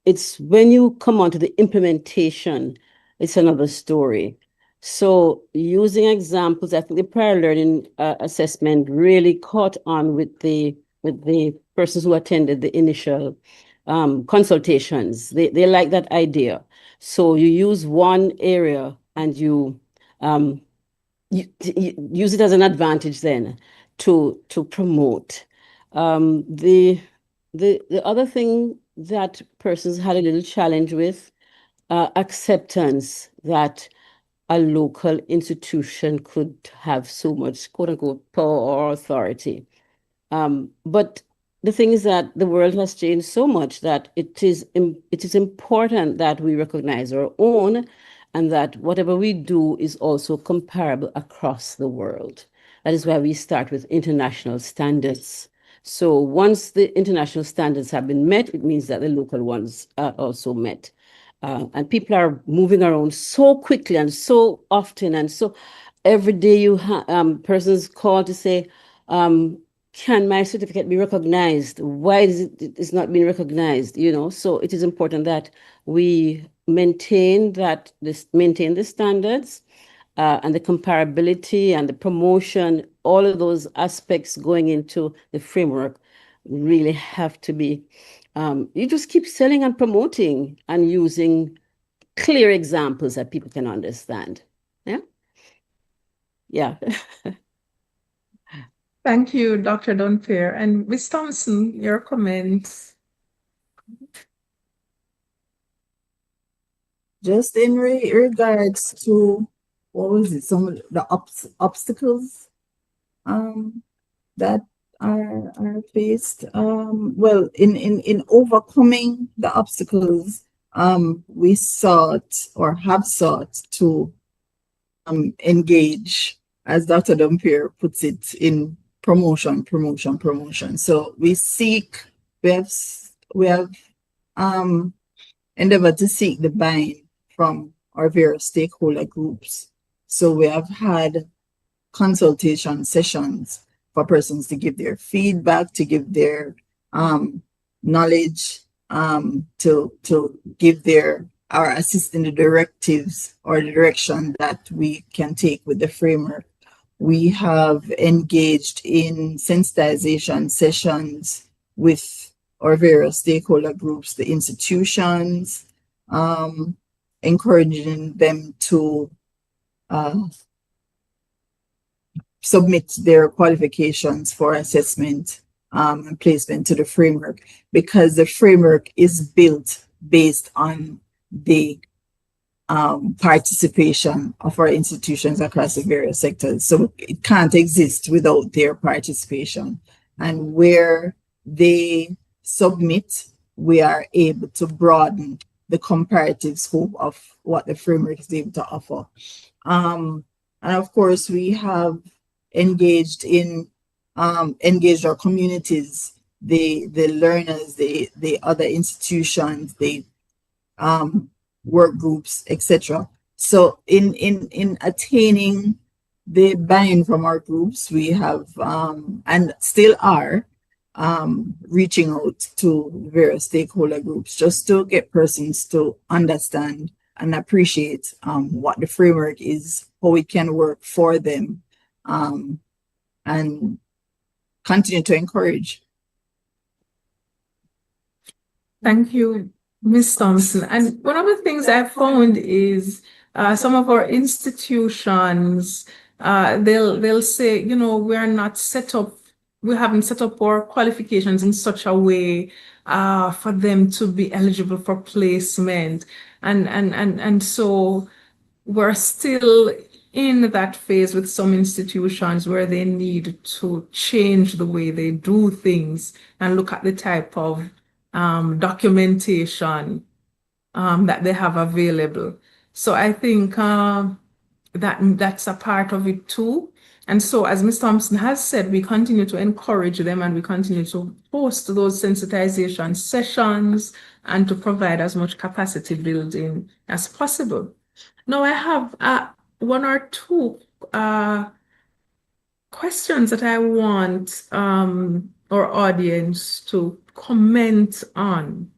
it's when you come on to the implementation, it's another story. So using examples, I think the prior learning assessment really caught on with the persons who attended the initial consultations. They like that idea. So you use one area and you use it as an advantage then to promote. The other thing that persons had a little challenge with, acceptance that a local institution could have so much quote unquote power or authority. But the thing is that the world has changed so much that it is important that we recognize our own and that whatever we do is also comparable across the world. That is why we start with international standards. So once the international standards have been met, it means that the local ones are also met. And people are moving around so quickly and so often. And so every day you have persons call to say, can my certificate be recognized? Why is it's not being recognized? So it is important that we maintain the standards and the comparability and the promotion, all of those aspects going into the framework really have to be, you just keep selling and promoting and using clear examples that people can understand. Yeah. Yeah. Thank you, Dr. Dunfair. And Ms. Thompson, your comments. Just in regards to, what was it, some of the obstacles that are faced. Well, in overcoming the obstacles, we sought or have sought to engage, as Dr. Dampier puts it, in promotion. So we have endeavored to seek the buy-in from our various stakeholder groups. So we have had consultation sessions for persons to give their feedback, to give their knowledge, to give our assist in the directives or the direction that we can take with the framework. We have engaged in sensitization sessions with our various stakeholder groups, the institutions, encouraging them to submit their qualifications for assessment and placement to the framework, because the framework is built based on the participation of our institutions across the various sectors. So it can't exist without their participation. And where they submit, we are able to broaden the comparative scope of what the framework is able to offer. And of course, we have engaged our communities, the learners, the other institutions, the work groups, etc. So in attaining the buy-in from our groups, we have and still are reaching out to various stakeholder groups just to get persons to understand and appreciate what the framework is, how it can work for them, and continue to encourage. Thank you, Ms. Thompson. And one of the things I found is some of our institutions, they'll say, you know, we haven't set up our qualifications in such a way for them to be eligible for placement. And so we're still in that phase with some institutions where they need to change the way they do things and look at the type of documentation that they have available. So I think that's a part of it too. And so, as Ms. Thompson has said, we continue to encourage them and we continue to host those sensitization sessions and to provide as much capacity building as possible. Now, I have one or two questions that I want our audience to comment on.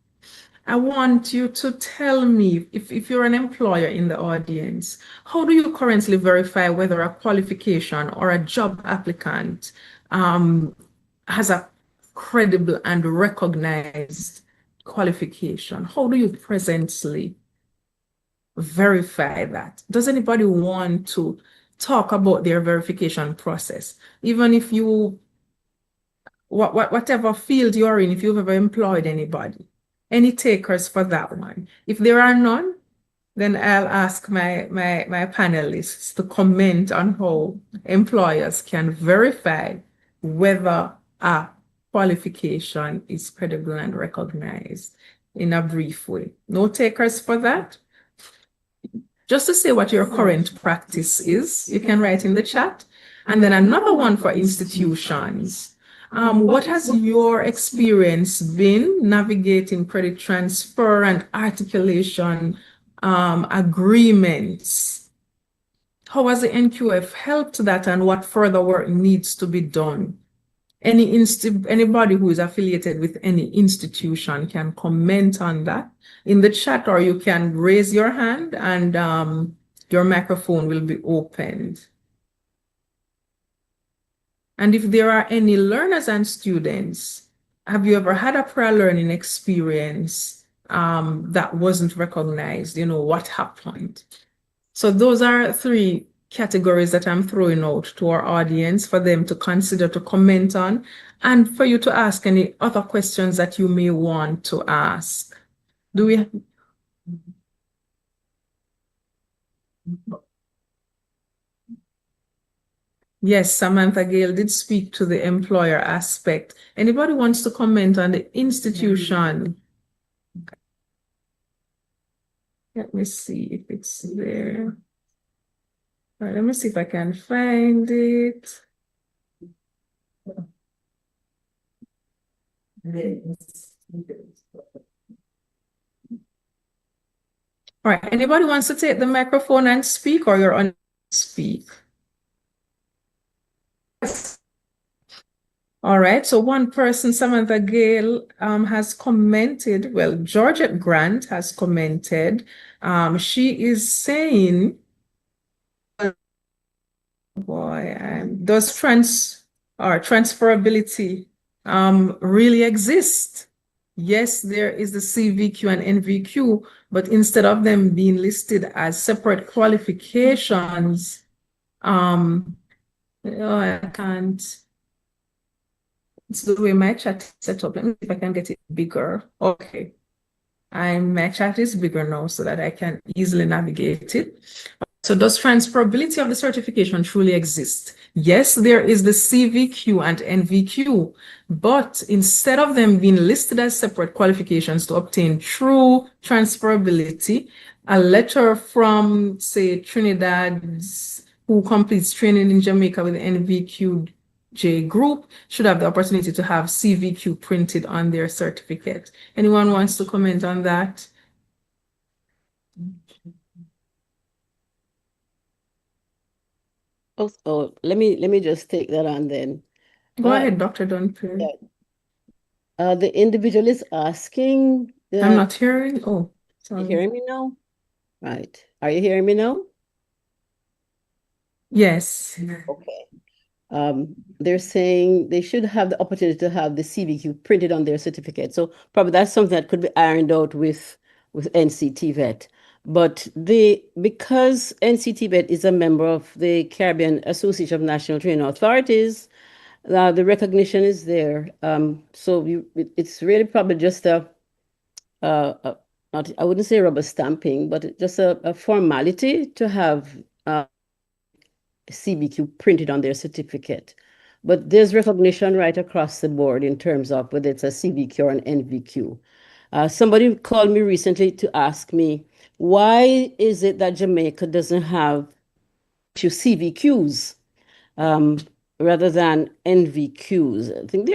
I want you to tell me, if you're an employer in the audience, how do you currently verify whether a qualification or a job applicant has a credible and recognized qualification? How do you presently verify that? Does anybody want to talk about their verification process? Even if you, whatever field you're in, if you've ever employed anybody. Any takers for that one? If there are none, then I'll ask my panelists to comment on how employers can verify whether a qualification is credible and recognized in a brief way. No takers for that? Just to say what your current practice is, you can write in the chat. And then another one for institutions. What has your experience been navigating credit transfer and articulation agreements? How has the NQF helped that, and what further work needs to be done? Anybody who is affiliated with any institution can comment on that in the chat, or you can raise your hand and your microphone will be opened. And if there are any learners and students, have you ever had a prior learning experience that wasn't recognized? You know, what happened? So those are three categories that I'm throwing out to our audience for them to consider to comment on, and for you to ask any other questions that you may want to ask. Do we? Yes, Samantha Gale did speak to the employer aspect. Anybody wants to comment on the institution? Okay. Let me see if it's there. All right, let me see if I can find it. All right, anybody wants to take the microphone and speak, or you're on speak? All right, so one person, Samantha Gale, has commented, well, Georgette Grant has commented. She is saying, boy, does transferability really exist? Yes, there is the CVQ and NVQ, but instead of them being listed as separate qualifications, I can't. It's the way my chat is set up. Let me see if I can get it bigger. Okay. My chat is bigger now so that I can easily navigate it. So does transferability of the certification truly exist? Yes, there is the CVQ and NVQ, but instead of them being listed as separate qualifications to obtain true transferability, a letter from, say, Trinidad, who completes training in Jamaica with the NQF-J group, should have the opportunity to have CVQ printed on their certificate. Anyone wants to comment on that? Oh, let me just take that on then. Go ahead, Dr. Dunphy. The individual is asking. I'm not hearing. Oh, sorry. You hearing me now? Right. Are you hearing me now? Yes. Okay. They're saying they should have the opportunity to have the CVQ printed on their certificate. So probably that's something that could be ironed out with NCTVET. But because NCTVET is a member of the Caribbean Association of National Training Authorities, the recognition is there. So it's really probably just not, I wouldn't say rubber stamping, but just a formality to have CVQ printed on their certificate. But there's recognition right across the board in terms of whether it's a CVQ or an NVQ. Somebody called me recently to ask me, why is it that Jamaica doesn't have CVQs rather than NVQs? I think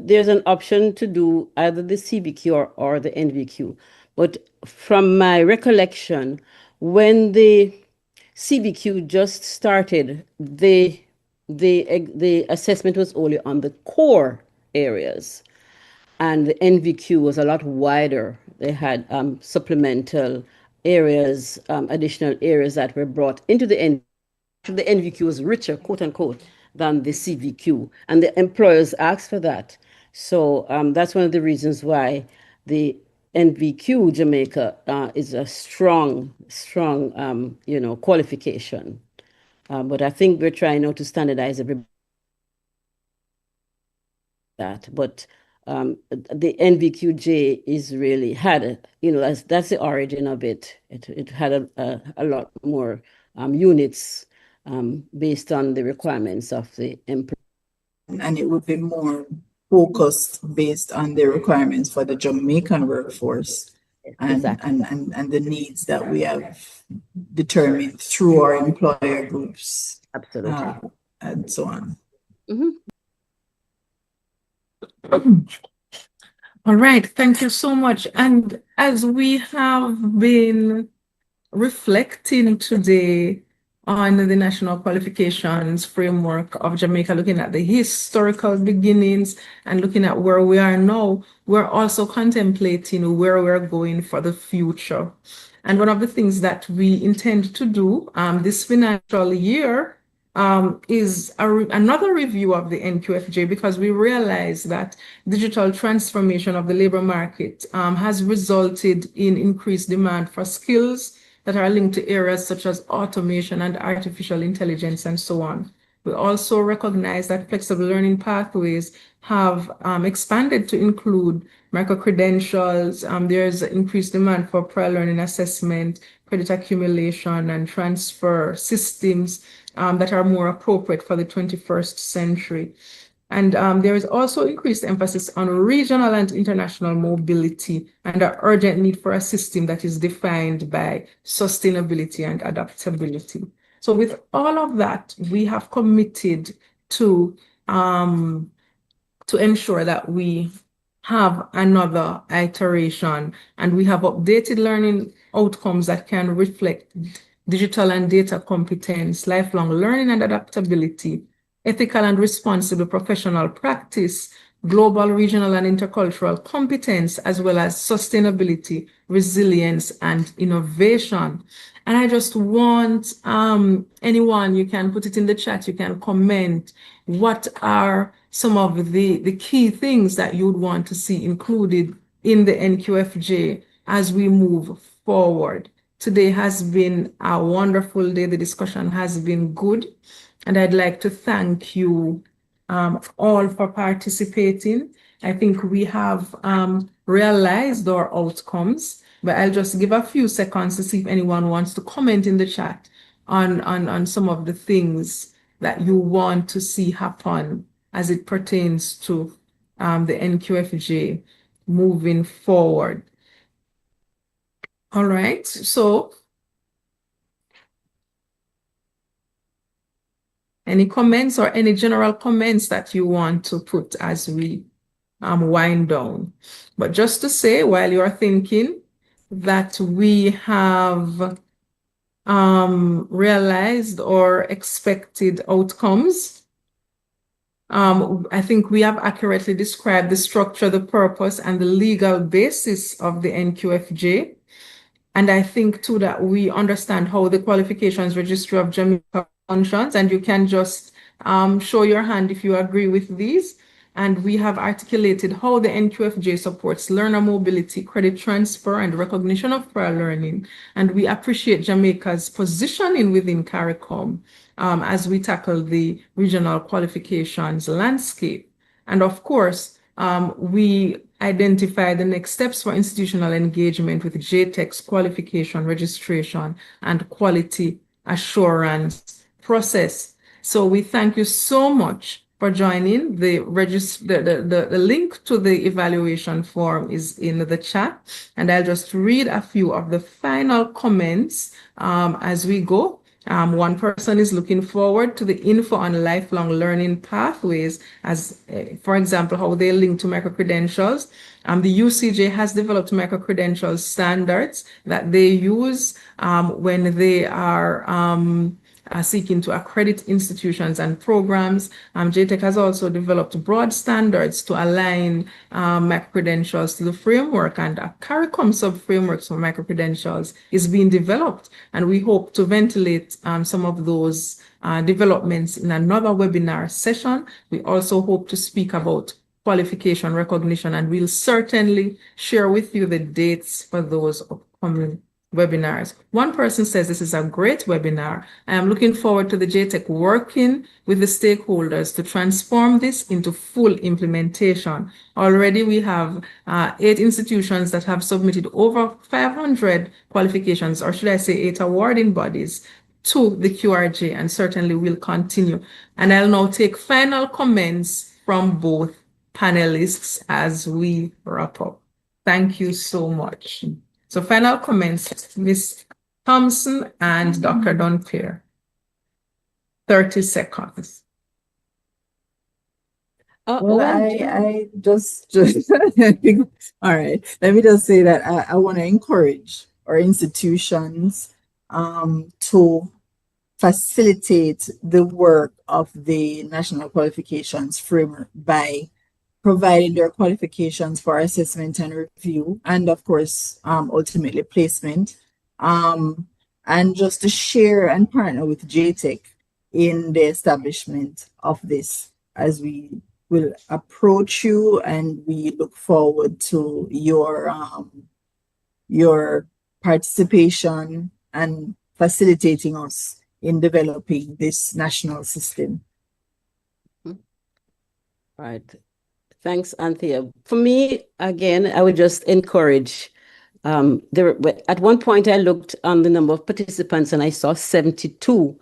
there's an option to do either the CVQ or the NVQ. But from my recollection, when the CVQ just started, the assessment was only on the core areas, and the NVQ was a lot wider. They had supplemental areas, additional areas that were brought into the NVQ. The NVQ was richer, quote unquote, than the CVQ, and the employers asked for that. So that's one of the reasons why the NVQ Jamaica is a strong, qualification. But I think we're trying now to standardize that. But the NVQ-J is really that's the origin of it. It had a lot more units based on the requirements of the employer. And it would be more focused based on the requirements for the Jamaican workforce and, Exactly. and the needs that we have determined through our employer groups. Absolutely. And so on. All right, thank you so much. And as we have been reflecting today on the National Qualifications Framework of Jamaica, looking at the historical beginnings and looking at where we are now, we're also contemplating where we're going for the future. And one of the things that we intend to do this financial year is another review of the NQF-J, because we realize that digital transformation of the labor market has resulted in increased demand for skills, that are linked to areas such as automation and artificial intelligence and so on. We also recognize that flexible learning pathways have expanded to include micro-credentials. There's increased demand for prior learning assessment, credit accumulation, and transfer systems that are more appropriate for the 21st century. And there is also increased emphasis on regional and international mobility and an urgent need for a system that is defined by sustainability and adaptability. So with all of that, we have committed to ensure that we have another iteration and we have updated learning outcomes that can reflect digital and data competence, lifelong learning and adaptability, ethical and responsible professional practice, global, regional, and intercultural competence, as well as sustainability, resilience, and innovation. And I just want anyone, you can put it in the chat, you can comment, what are some of the key things that you would want to see included in the NQF-J as we move forward. Today has been a wonderful day. The discussion has been good. And I'd like to thank you all for participating. I think we have realized our outcomes, but I'll just give a few seconds to see if anyone wants to comment in the chat on some of the things that you want to see happen as it pertains to the NQF-J moving forward. All right, so any comments or any general comments that you want to put as we wind down? But just to say, while you are thinking, that we have realized or expected outcomes. I think we have accurately described the structure, the purpose, and the legal basis of the NQF-J. And I think too that we understand how the Qualifications Registry of Jamaica functions, and you can just show your hand if you agree with these. And we have articulated how the NQF-J supports learner mobility, credit transfer, and recognition of prior learning. And we appreciate Jamaica's positioning within CARICOM as we tackle the regional qualifications landscape. And of course, we identify the next steps for institutional engagement with J-TEC's qualification, registration, and quality assurance process. So we thank you so much for joining. The link to the evaluation form is in the chat, and I'll just read a few of the final comments as we go. One person is looking forward to the info on lifelong learning pathways, as for example, how they link to micro-credentials. The UCJ has developed micro-credentials standards that they use when they are seeking to accredit institutions and programs. J-TEC has also developed broad standards to align micro-credentials to the framework, and a CARICOM sub-framework for micro-credentials is being developed, and we hope to ventilate some of those developments in another webinar session. We also hope to speak about qualification recognition, and we'll certainly share with you the dates for those upcoming webinars. One person says this is a great webinar. I am looking forward to the J-TEC working with the stakeholders to transform this into full implementation. Already we have 8 institutions that have submitted over 500 qualifications, or should I say 8 awarding bodies, to the QRJ, and certainly will continue. And I'll now take final comments from both panelists as we wrap up. Thank you so much. So final comments, Ms. Thompson and Dr. Dunclair. 30 seconds. Well, I just all right. Let me just say that I want to encourage our institutions to facilitate the work of the National Qualifications Framework by providing their qualifications for assessment and review, and of course, ultimately placement, and just to share and partner with J-TEC in the establishment of this, as we will approach you, and we look forward to your participation and facilitating us in developing this national system. Right. Thanks, Anthea. For me, again, I would just encourage. At one point, I looked on the number of participants and I saw 72.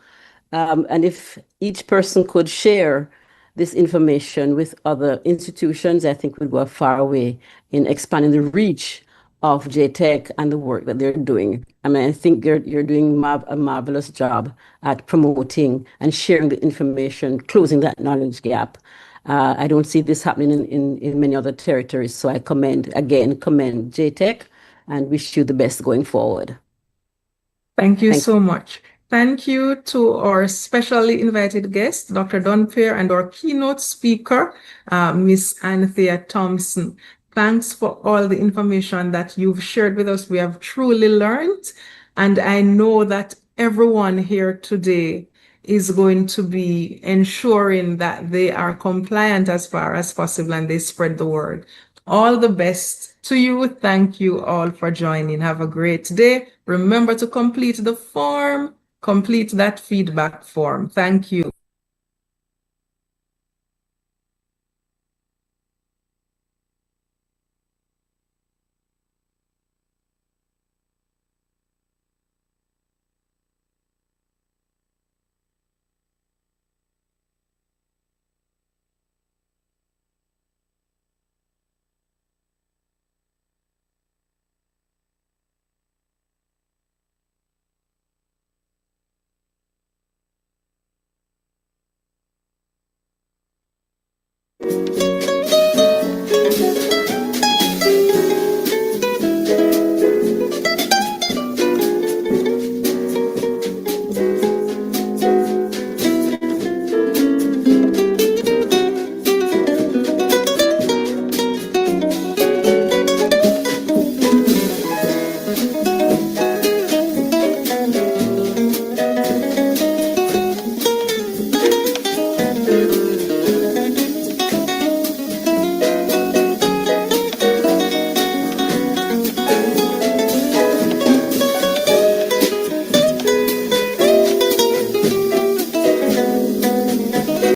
And if each person could share this information with other institutions, I think we'd go a far way in expanding the reach of J-TEC and the work that they're doing. I mean, I think you're doing a marvelous job at promoting and sharing the information, closing that knowledge gap. I don't see this happening in many other territories. So I commend J-TEC and wish you the best going forward. Thank you so much. Thank you to our specially invited guest, Dr. Dunpear, and our keynote speaker, Ms. Anthea Thompson. Thanks for all the information that you've shared with us. We have truly learned, and I know that everyone here today is going to be ensuring that they are compliant as far as possible and they spread the word. All the best to you. Thank you all for joining. Have a great day. Remember to complete the form, complete that feedback form. Thank you.